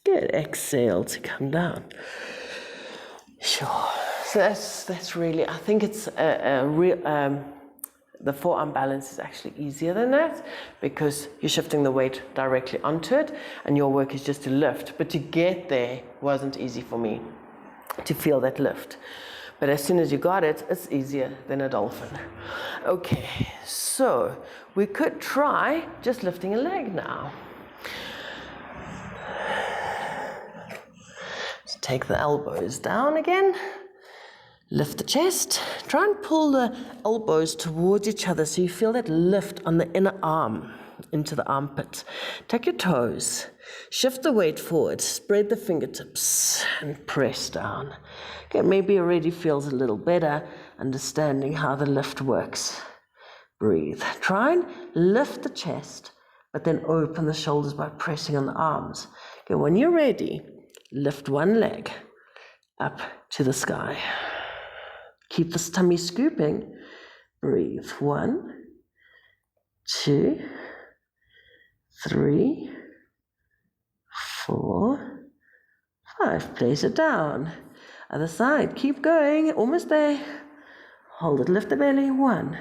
Good. Exhale to come down. Sure. So that's really, I think it's a real, the forearm balance is actually easier than that because you're shifting the weight directly onto it and your work is just to lift. But to get there wasn't easy for me to feel that lift. But as soon as you got it, it's easier than a dolphin. Okay, so we could try just lifting a leg now. So take the elbows down again. Lift the chest. Try and pull the elbows towards each other so you feel that lift on the inner arm into the armpit. Tuck your toes. Shift the weight forward. Spread the fingertips and press down. Okay, maybe already feels a little better understanding how the lift works. Breathe. Try and lift the chest, but then open the shoulders by pressing on the arms. Okay, when you're ready, lift one leg up to the sky. Keep the tummy scooping. Breathe. 1, 2, 3, 4, 5. Place it down. Other side. Keep going. Almost there. Hold it. Lift the belly. 1,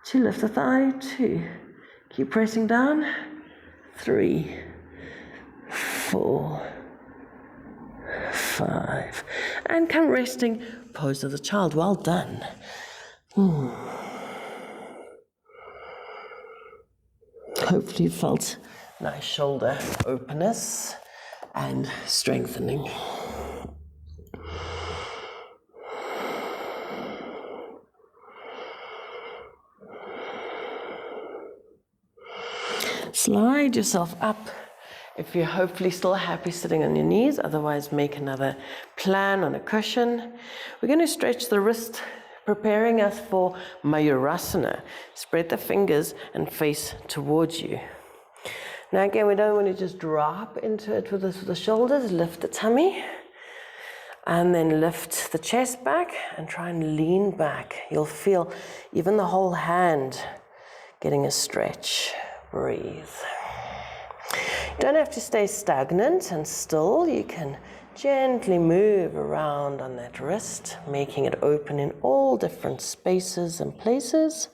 2. Lift the thigh. 2. Keep pressing down. 3, 4, 5. And come resting. Pose of the child. Well done. Hopefully you felt nice shoulder openness and strengthening. Slide yourself up if you're hopefully still happy sitting on your knees. Otherwise, make another plan on a cushion. We're going to stretch the wrist, preparing us for Mayurasana. Spread the fingers and face towards you. Now again, we don't want to just drop into it with the shoulders. Lift the tummy and then lift the chest back and try and lean back. You'll feel even the whole hand getting a stretch. Breathe. You don't have to stay stagnant and still. You can gently move around on that wrist, making it open in all different spaces and places.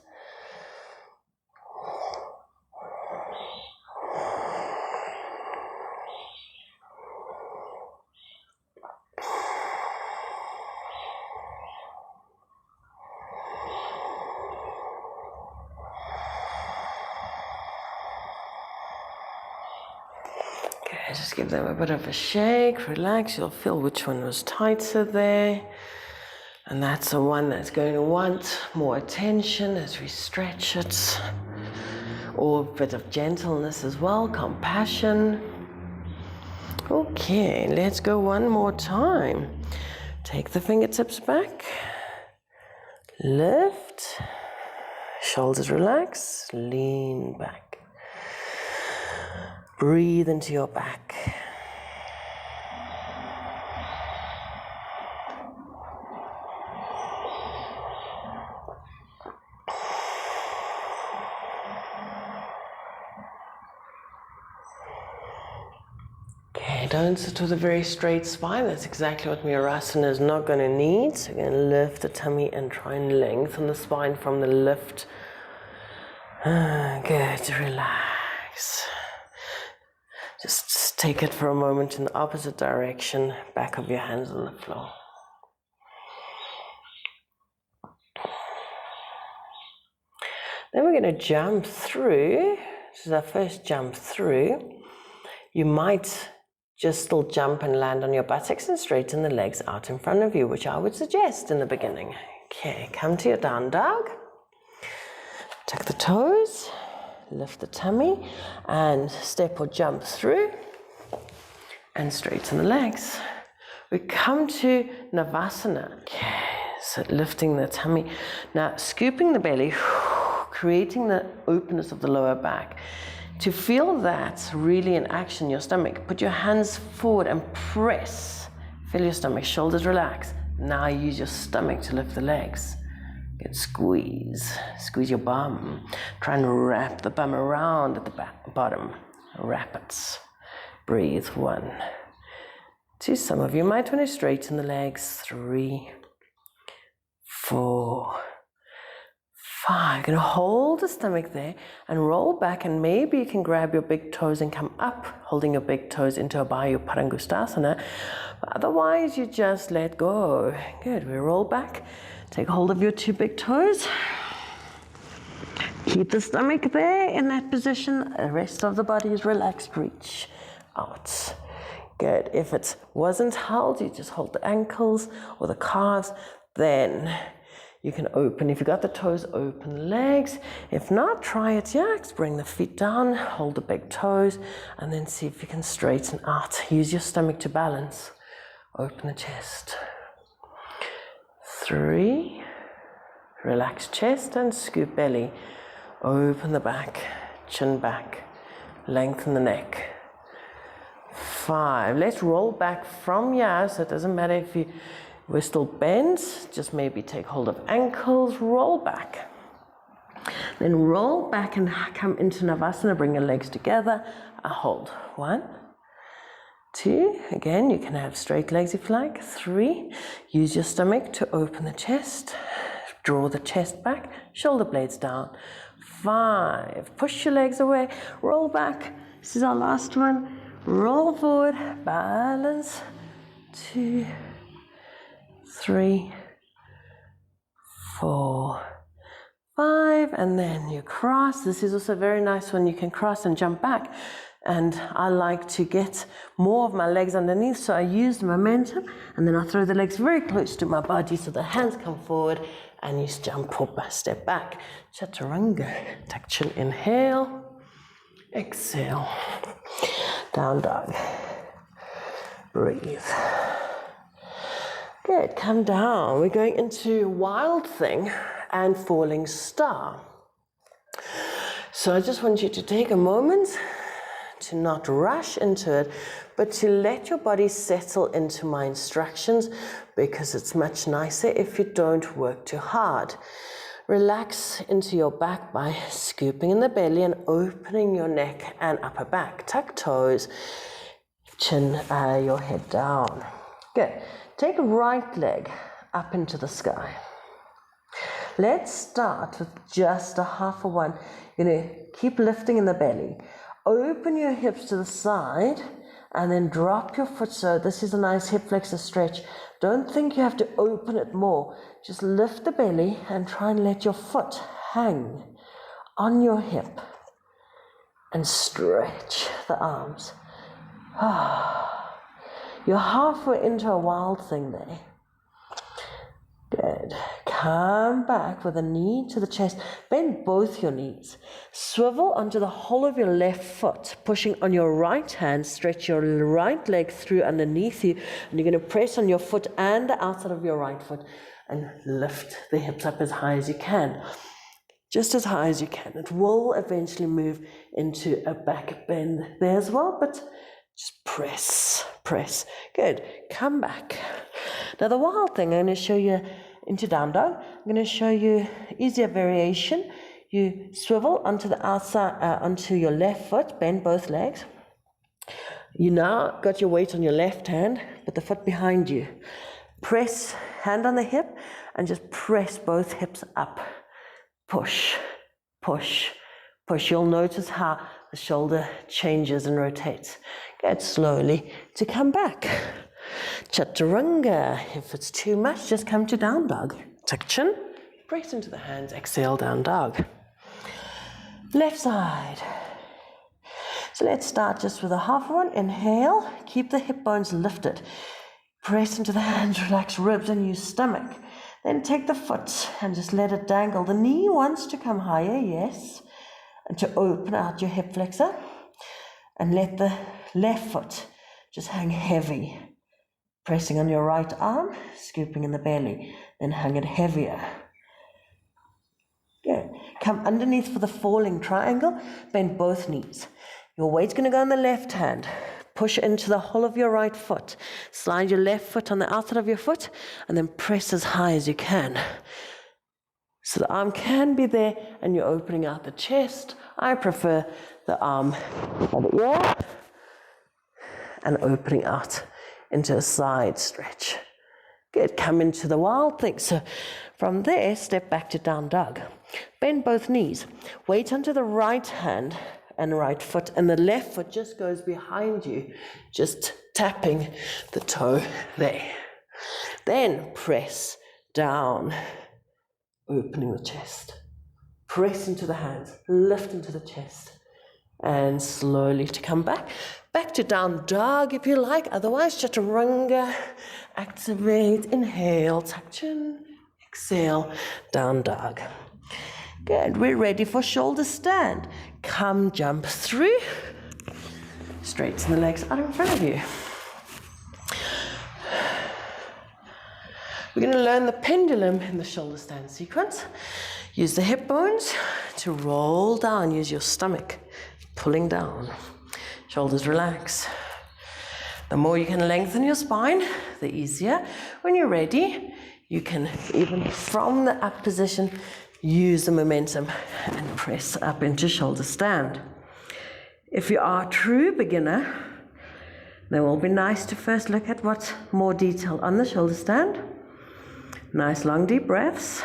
Just give them a bit of a shake, relax. You'll feel which one was tighter there. And that's the one that's going to want more attention as we stretch it. Or a bit of gentleness as well, compassion. Okay, let's go one more time. Take the fingertips back. Lift. Shoulders relax. Lean back. Breathe into your back. Okay, don't sit with a very straight spine. That's exactly what Virasana is not going to need. So you're going to lift the tummy and try and lengthen the spine from the lift. Good, relax. Just take it for a moment in the opposite direction, back of your hands on the floor. Then we're going to jump through. This is our first jump through. You might just still jump and land on your buttocks and straighten the legs out in front of you, which I would suggest in the beginning. Okay, come to your down dog. Tuck the toes, lift the tummy, and step or jump through, and straighten the legs. We come to Navasana. Okay, so lifting the tummy. Now, scooping the belly, creating the openness of the lower back. To feel that really in action, your stomach, put your hands forward and press. Feel your stomach, shoulders relax. Now use your stomach to lift the legs. Good squeeze. Squeeze your bum. Try and wrap the bum around at the bottom. Wrap it. Breathe. 1, 2. Some of you might want to straighten the legs. 3, 4, 5. You're going to hold the stomach there and roll back, and maybe you can grab your big toes and come up, holding your big toes into a Parangustasana. Otherwise, you just let go. Good. We roll back. Take hold of your 2 big toes. Keep the stomach there in that position. The rest of the body is relaxed. Reach out. Good. If it wasn't held, you just hold the ankles or the calves. Then you can open. If you got the toes, open the legs. If not, try it yaks. Bring the feet down, hold the big toes, and then see if you can straighten out. Use your stomach to balance. Open the chest. 3. Relax chest and scoop belly. Open the back, chin back. Lengthen the neck. 5. Let's roll back from here, so it doesn't matter if we're still bent, just maybe take hold of ankles, roll back. Then roll back and come into Navasana, bring your legs together, hold. 1, 2, again, you can have straight legs if you like. 3, use your stomach to open the chest, draw the chest back, shoulder blades down. 5, push your legs away, roll back. This is our last one. Roll forward, balance. 2, 3, 4, 5, and then you cross. This is also very nice when you can cross and jump back. And I like to get more of my legs underneath, so I use the momentum, and then I throw the legs very close to my body so the hands come forward, and you jump up, step back. Chaturanga. Tuck chin, inhale, exhale. Down dog. Breathe. Good, come down. We're going into Wild Thing and Falling Star. So I just want you to take a moment to not rush into it, but to let your body settle into my instructions, because it's much nicer if you don't work too hard. Relax into your back by scooping in the belly and opening your neck and upper back. Tuck toes, chin, your head down. Good. Take right leg up into the sky. Let's start with just a half a 1. You're going to keep lifting in the belly. Open your hips to the side and then drop your foot. So this is a nice hip flexor stretch. Don't think you have to open it more. Just lift the belly and try and let your foot hang on your hip and stretch the arms. You're halfway into a Wild Thing there. Good. Come back with a knee to the chest. Bend both your knees. Swivel onto the whole of your left foot, pushing on your right hand. Stretch your right leg through underneath you. And you're going to press on your foot and the outside of your right foot and lift the hips up as high as you can. Just as high as you can. It will eventually move into a back bend there as well, but just press, press. Good. Come back. Now the Wild Thing, I'm going to show you into down dog. I'm going to show you easier variation. You swivel onto the outside, onto your left foot, bend both legs. You now got your weight on your left hand, put the foot behind you. Press, hand on the hip, and just press both hips up. Push, push, push. You'll notice how the shoulder changes and rotates. Get slowly to come back. Chaturanga. If it's too much, just come to down dog. Tuck chin, press into the hands, exhale, down dog. Left side. So let's start just with a half one. Inhale, keep the hip bones lifted. Press into the hands, relax ribs and use stomach. Then take the foot and just let it dangle. The knee wants to come higher, yes. And to open out your hip flexor. And let the left foot just hang heavy. Pressing on your right arm, scooping in the belly. Then hang it heavier. Good. Come underneath for the falling triangle. Bend both knees. Your weight's going to go on the left hand. Push into the hollow of your right foot. Slide your left foot on the outside of your foot and then press as high as you can. So the arm can be there and you're opening out the chest. I prefer the arm by the ear and opening out into a side stretch. Good. Come into the wild thing. So from there, step back to down dog. Bend both knees. Weight onto the right hand and right foot, and the left foot just goes behind you, just tapping the toe there. Then press down, opening the chest. Press into the hands, lift into the chest, and slowly to come back. Back to down dog if you like, otherwise chaturanga. Activate, inhale, tuck chin, exhale, down dog. Good, we're ready for shoulder stand. Come jump through. Straighten the legs out in front of you. We're going to learn the pendulum in the shoulder stand sequence. Use the hip bones to roll down. Use your stomach, pulling down. Shoulders relax. The more you can lengthen your spine, the easier. When you're ready, you can even from the up position use the momentum and press up into shoulder stand. If you are a true beginner, then it will be nice to first look at what's more detail on the shoulder stand. Nice long deep breaths.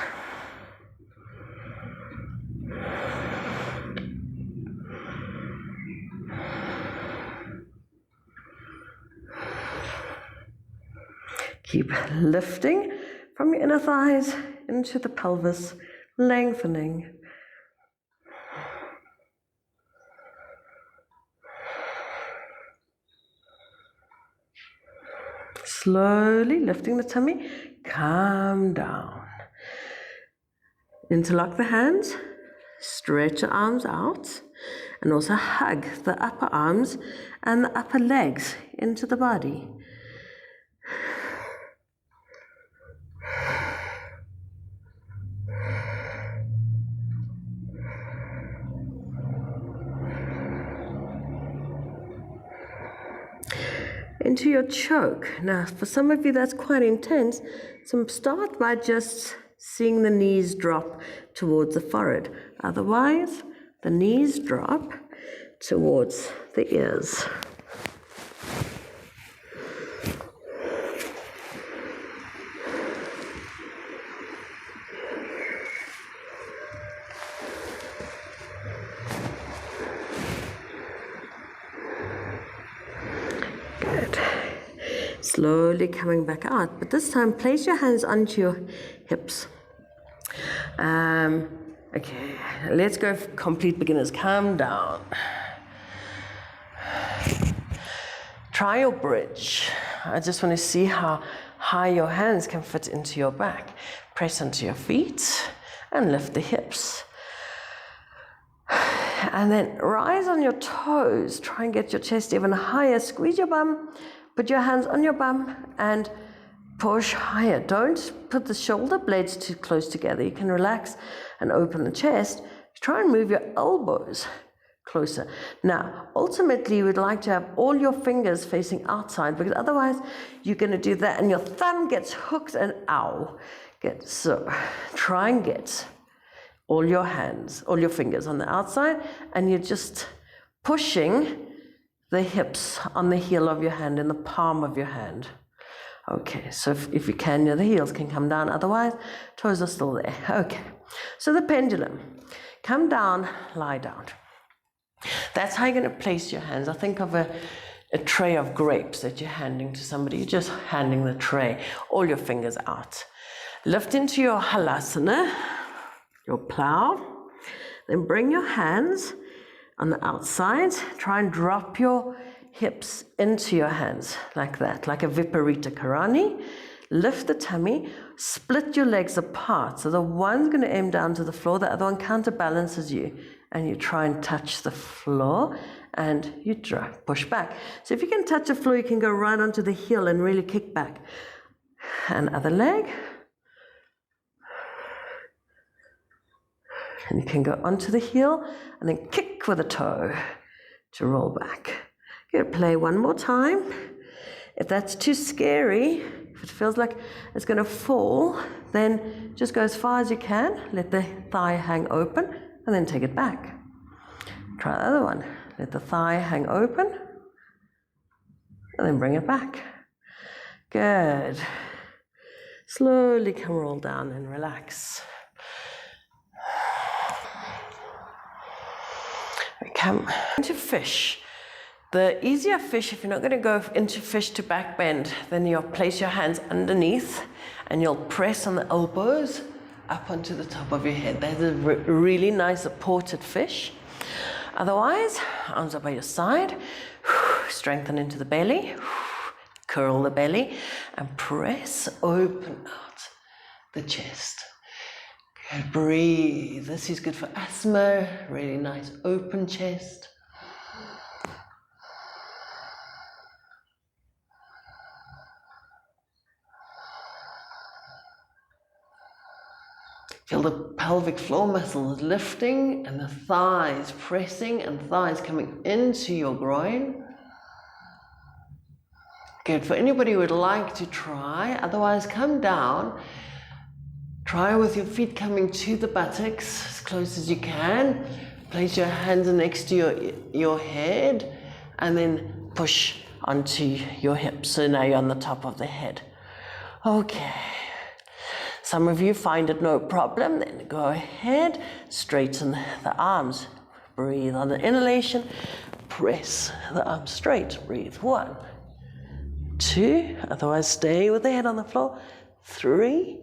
Keep lifting from your inner thighs into the pelvis, lengthening. Slowly lifting the tummy, come down. Interlock the hands, stretch your arms out, and also hug the upper arms and the upper legs into the body. Into your choke. Now, for some of you that's quite intense, so start by just seeing the knees drop towards the forehead. Otherwise, the knees drop towards the ears. Slowly coming back out, but this time place your hands onto your hips. Okay, let's go for complete beginners. Calm down. Try your bridge. I just want to see how high your hands can fit into your back. Press onto your feet and lift the hips. And then rise on your toes. Try and get your chest even higher. Squeeze your bum. Put your hands on your bum and push higher. Don't put the shoulder blades too close together. You can relax and open the chest. Try and move your elbows closer. Now, ultimately, you would like to have all your fingers facing outside because otherwise you're going to do that and your thumb gets hooked and ow. Good. So try and get all your hands, all your fingers on the outside, and you're just pushing the hips on the heel of your hand, in the palm of your hand. Okay, so if you can, the heels can come down, otherwise, toes are still there. Okay, so the pendulum. Come down, lie down. That's how you're going to place your hands. I think of a tray of grapes that you're handing to somebody. You're just handing the tray, all your fingers out. Lift into your halasana, your plow. Then bring your hands on the outside. Try and drop your hips into your hands like that, like a Viparita Karani. Lift the tummy, split your legs apart. So the one's going to aim down to the floor, the other one counterbalances you. And you try and touch the floor and you push back. So if you can touch the floor, you can go right onto the heel and really kick back. And other leg. And you can go onto the heel and then kick with a toe to roll back. You're going to play one more time. If that's too scary, if it feels like it's going to fall, then just go as far as you can. Let the thigh hang open and then take it back. Try the other one. Let the thigh hang open and then bring it back. Good. Slowly come roll down and relax. We come into fish. The easier fish, if you're not going to go into fish to back bend, then you'll place your hands underneath and you'll press on the elbows up onto the top of your head. That's a really nice supported fish. Otherwise, arms up by your side, strengthen into the belly, curl the belly, and press open out the chest. Good, breathe. This is good for asthma, really nice open chest. Feel the pelvic floor muscles lifting and the thighs pressing and thighs coming into your groin. Good. For anybody who would like to try, otherwise come down. Try with your feet coming to the buttocks as close as you can. Place your hands next to your head and then push onto your hips. So now you're on the top of the head. Okay. Some of you find it no problem, then go ahead, straighten the arms. Breathe on the inhalation, press the arms straight. Breathe. 1, 2, otherwise stay with the head on the floor. 3,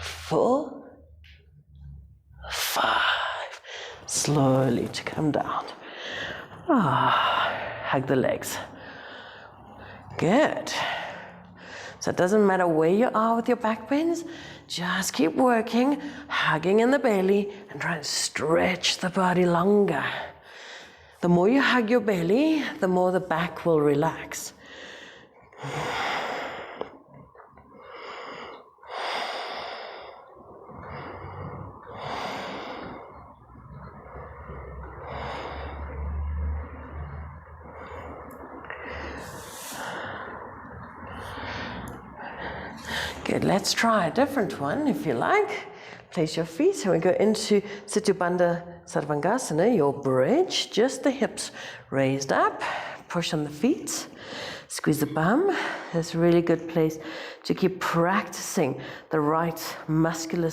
4, 5. Slowly to come down. Hug the legs. Good. So it doesn't matter where you are with your back bends, just keep working, hugging in the belly and try and stretch the body longer. The more you hug your belly, the more the back will relax. Good, let's try a different one if you like. Place your feet and we go into Situbandha Sarvangasana, your bridge, just the hips raised up, push on the feet, squeeze the bum. That's a really good place to keep practicing the right muscular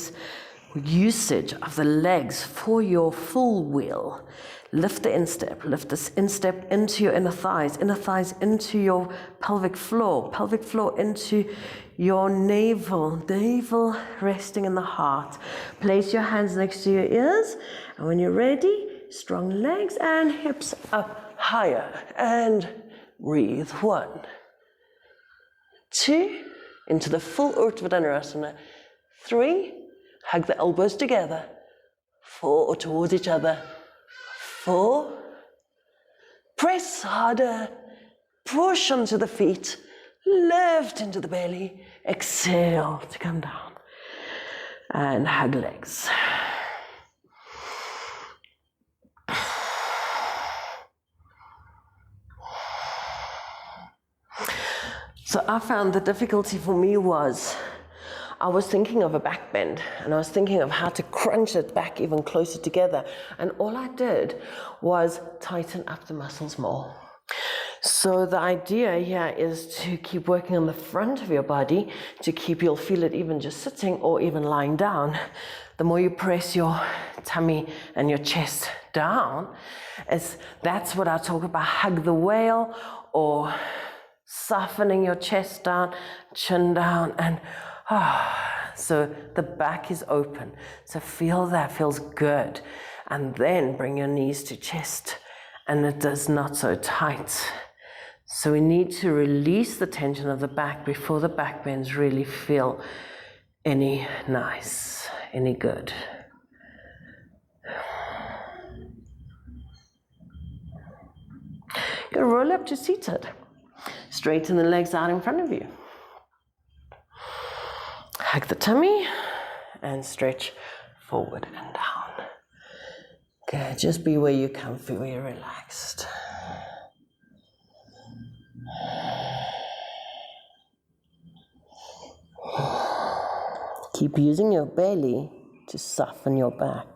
usage of the legs for your full wheel. Lift the instep, lift this instep into your inner thighs into your pelvic floor into your navel resting in the heart. Place your hands next to your ears, and when you're ready, strong legs and hips up higher, and breathe. 1, 2, into the full Urdhva Danursana. 3, hug the elbows together. 4, or towards each other. 4, press harder, push onto the feet, lift into the belly, exhale to come down, and hug legs. So I found the difficulty for me was I was thinking of a back bend and I was thinking of how to crunch it back even closer together, and all I did was tighten up the muscles more. So the idea here is to keep working on the front of your body to keep, you'll feel it even just sitting or even lying down. The more you press your tummy and your chest down, that's what I talk about, hug the whale, or softening your chest down, chin down, and so the back is open. So feel that, feels good. and then bring your knees to chest, and it does not so tight. So we need to release the tension of the back before the back bends really feel any nice, any good. You're gonna roll up to seated. Straighten the legs out in front of you. Hug the tummy and stretch forward and down. Good, just be where you're comfy, where you're relaxed. Keep using your belly to soften your back.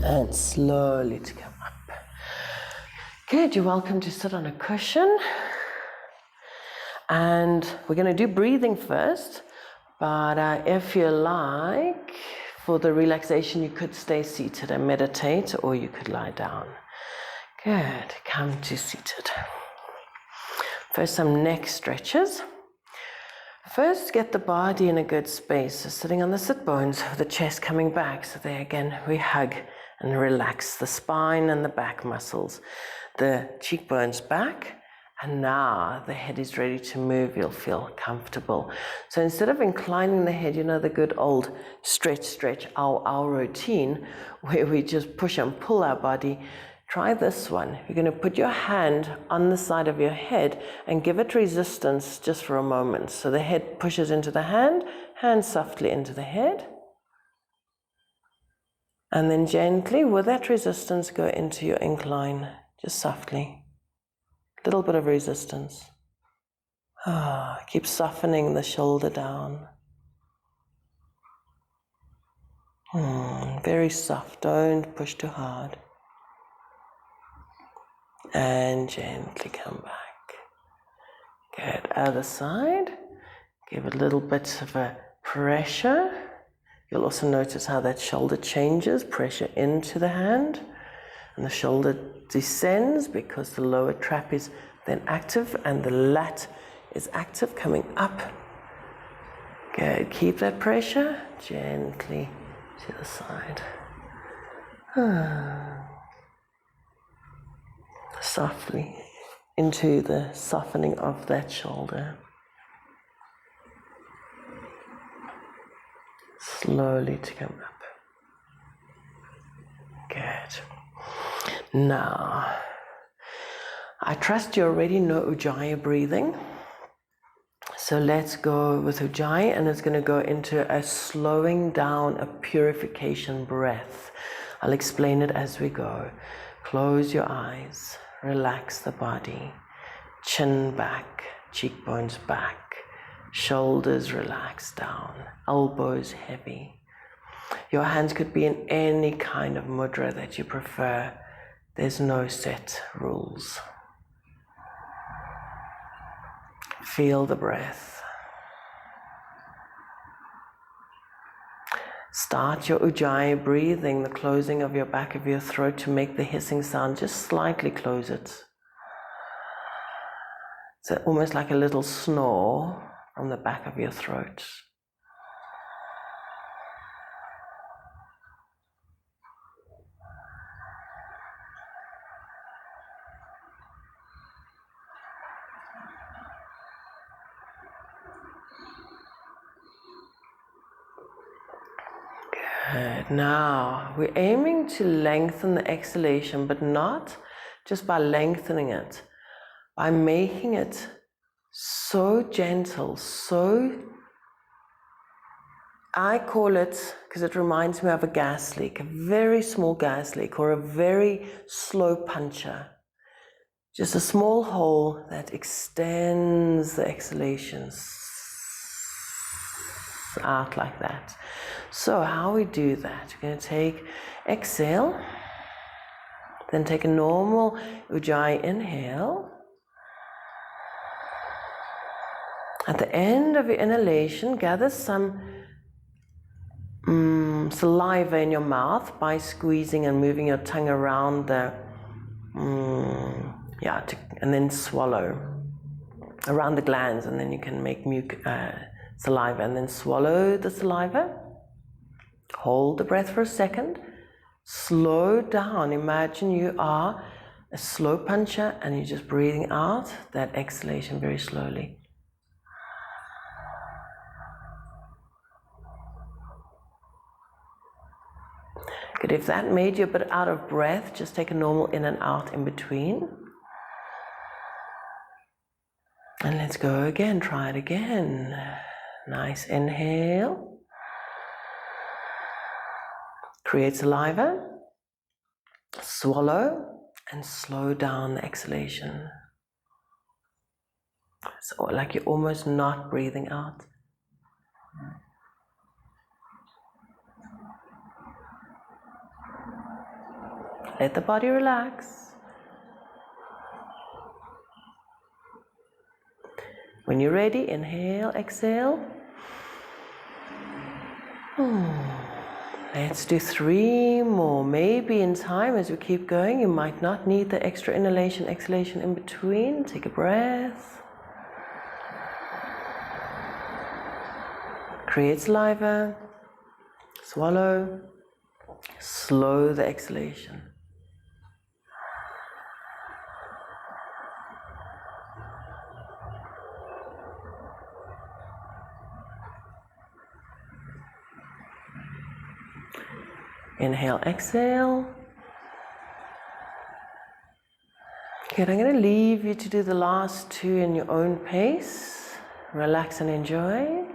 And slowly to come up. Good, you're welcome to sit on a cushion. And we're going to do breathing first. But if you like, for the relaxation, you could stay seated and meditate, or you could lie down. Good, come to seated. First, some neck stretches. First, get the body in a good space. So sitting on the sit bones, the chest coming back. So there again, we hug and relax the spine and the back muscles. The cheekbones back, and now the head is ready to move. You'll feel comfortable. So instead of inclining the head, you know the good old stretch, our routine, where we just push and pull our body, try this one. You're going to put your hand on the side of your head and give it resistance just for a moment. So the head pushes into the hand softly into the head. And then gently, with that resistance, go into your incline, just softly. A little bit of resistance. Keep softening the shoulder down. Very soft, don't push too hard. And gently come back. Good, other side. Give a little bit of a pressure. You'll also notice how that shoulder changes, pressure into the hand, and the shoulder descends because the lower trap is then active and the lat is active, coming up. Good, keep that pressure gently to the side. Softly into the softening of that shoulder. Slowly to come up. Good. Now, I trust you already know Ujjayi breathing. So let's go with Ujjayi, and it's going to go into a slowing down, a purification breath. I'll explain it as we go. Close your eyes, relax the body, chin back, cheekbones back. Shoulders relax down, elbows heavy. Your hands could be in any kind of mudra that you prefer. There's no set rules. Feel the breath. Start your Ujjayi breathing, the closing of your back of your throat, to make the hissing sound. Just slightly close it. It's almost like a little snore from the back of your throat. Good. Now, we're aiming to lengthen the exhalation, but not just by lengthening it, by making it so gentle, I call it, because it reminds me of a gas leak, a very small gas leak, or a very slow puncher. Just a small hole that extends the exhalations out like that. So how we do that, we're going to take exhale, then take a normal Ujjayi inhale, At the end of your inhalation, gather some saliva in your mouth by squeezing and moving your tongue around the, and then swallow around the glands, and then you can make saliva, and then swallow the saliva. Hold the breath for a second. Slow down. Imagine you are a slow puncher and you're just breathing out that exhalation very slowly. Good. If that made you a bit out of breath, just take a normal in and out in between. And let's go again. Try it again. Nice inhale. Create saliva. Swallow and slow down the exhalation. So like you're almost not breathing out. Let the body relax. When you're ready, inhale, exhale. Let's do 3 more. Maybe in time, as we keep going, you might not need the extra inhalation, exhalation in between. Take a breath. Create saliva. Swallow. Slow the exhalation. Inhale, exhale. Good, I'm going to leave you to do the last 2 in your own pace. Relax and enjoy.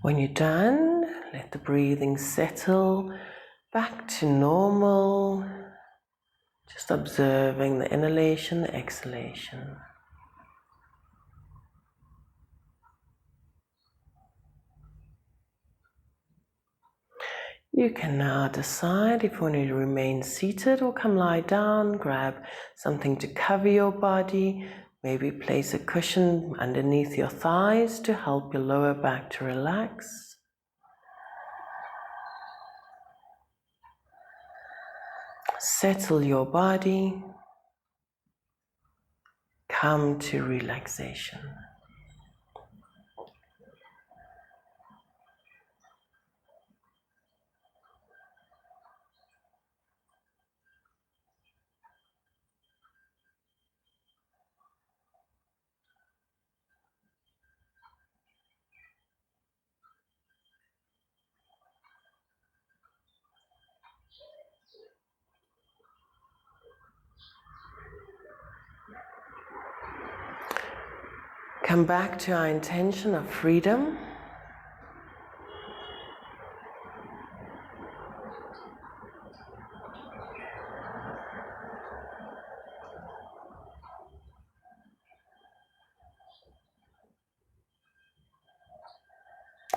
When you're done, let the breathing settle back to normal. Just observing the inhalation, the exhalation. You can now decide if you want to remain seated or come lie down, grab something to cover your body. Maybe place a cushion underneath your thighs to help your lower back to relax. Settle your body. Come to relaxation. Come back to our intention of freedom.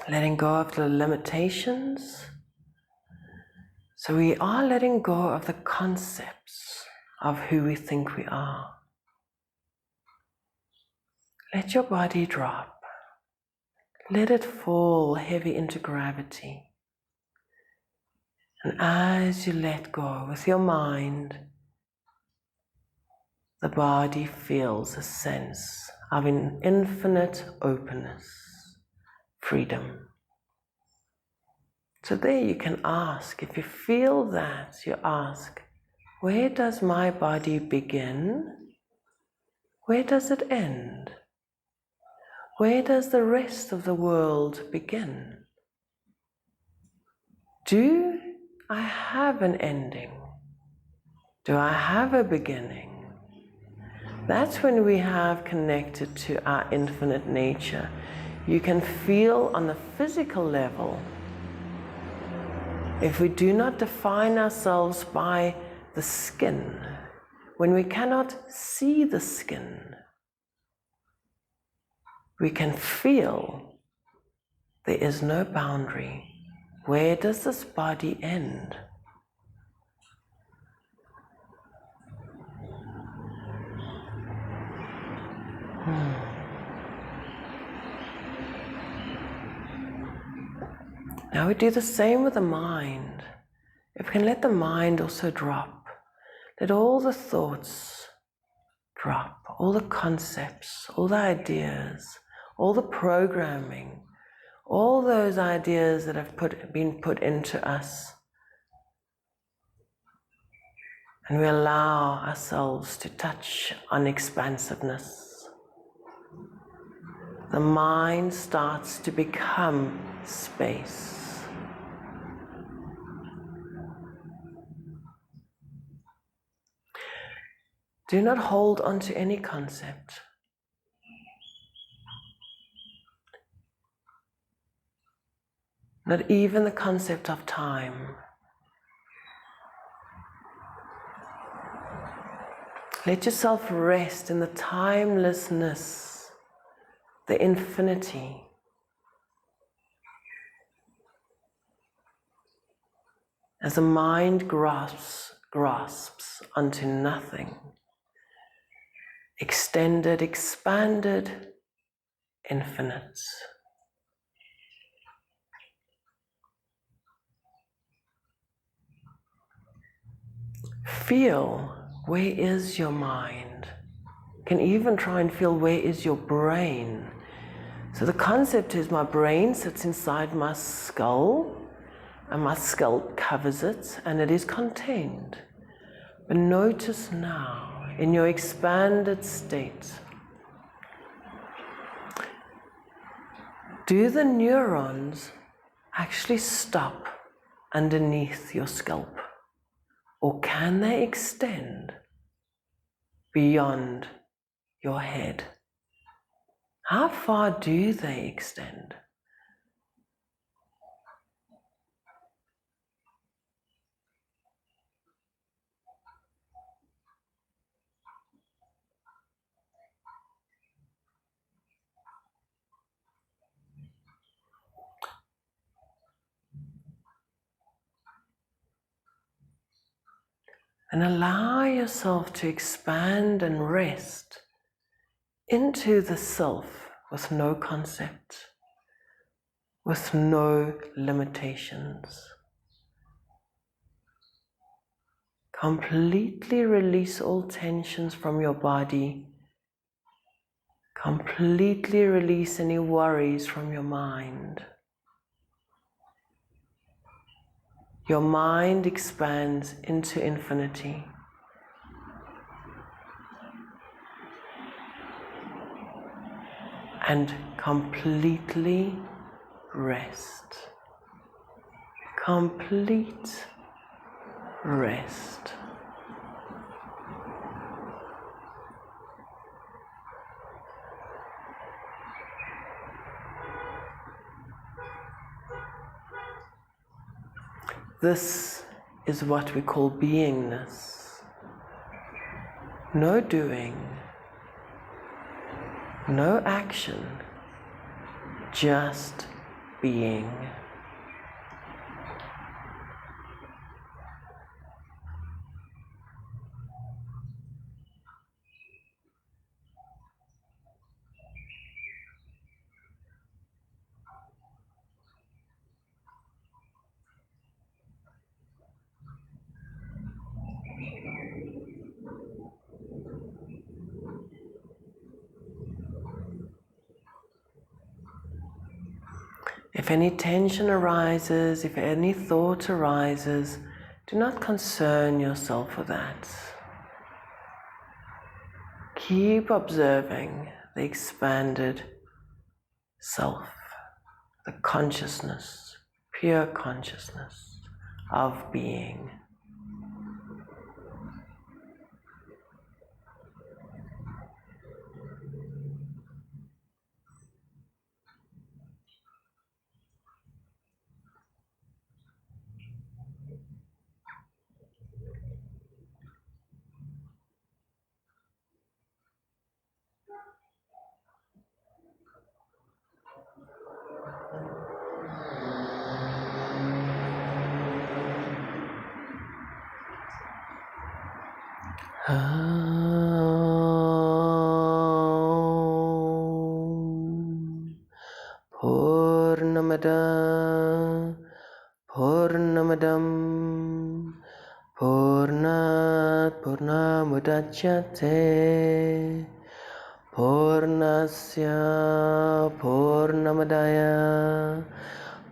Letting go of the limitations. So we are letting go of the concepts of who we think we are. Let your body drop. Let it fall heavy into gravity. And as you let go with your mind, the body feels a sense of an infinite openness, freedom. So there you can ask, if you feel that, you ask, where does my body begin? Where does it end? Where does the rest of the world begin? Do I have an ending? Do I have a beginning? That's when we have connected to our infinite nature. You can feel on the physical level, if we do not define ourselves by the skin, when we cannot see the skin, we can feel there is no boundary. Where does this body end? Now we do the same with the mind. If we can let the mind also drop, let all the thoughts drop, all the concepts, all the ideas, all the programming, all those ideas that have been put into us. And we allow ourselves to touch on expansiveness. The mind starts to become space. Do not hold on to any concept. Not even the concept of time. Let yourself rest in the timelessness, the infinity. As the mind grasps onto nothing, extended, expanded, infinite. Feel, where is your mind? You can even try and feel, where is your brain? So the concept is, my brain sits inside my skull, and my skull covers it, and it is contained. But notice now, in your expanded state, do the neurons actually stop underneath your scalp? Or can they extend beyond your head? How far do they extend? And allow yourself to expand and rest into the self with no concept, with no limitations. Completely release all tensions from your body. Completely release any worries from your mind. Your mind expands into infinity. And completely rest. Complete rest. This is what we call beingness. No doing, no action, just being. If any tension arises, if any thought arises, do not concern yourself with that. Keep observing the expanded self, the consciousness, pure consciousness of being. Purnamada Purnamadam Purnat Purnamudachyate Purnasya Purnamadaya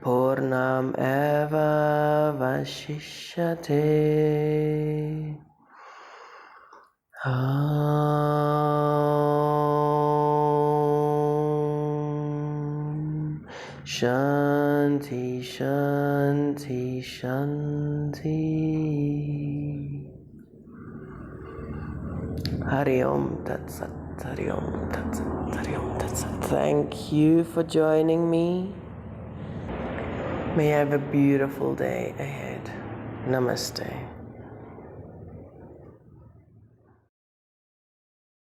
Purnam Eva Vashishyate. Shanti, Shanti, Shanti. Hari Om Tat Sat, Hari Om Tat Sat, Hari Om Tat Sat. Thank you for joining me. May you have a beautiful day ahead. Namaste.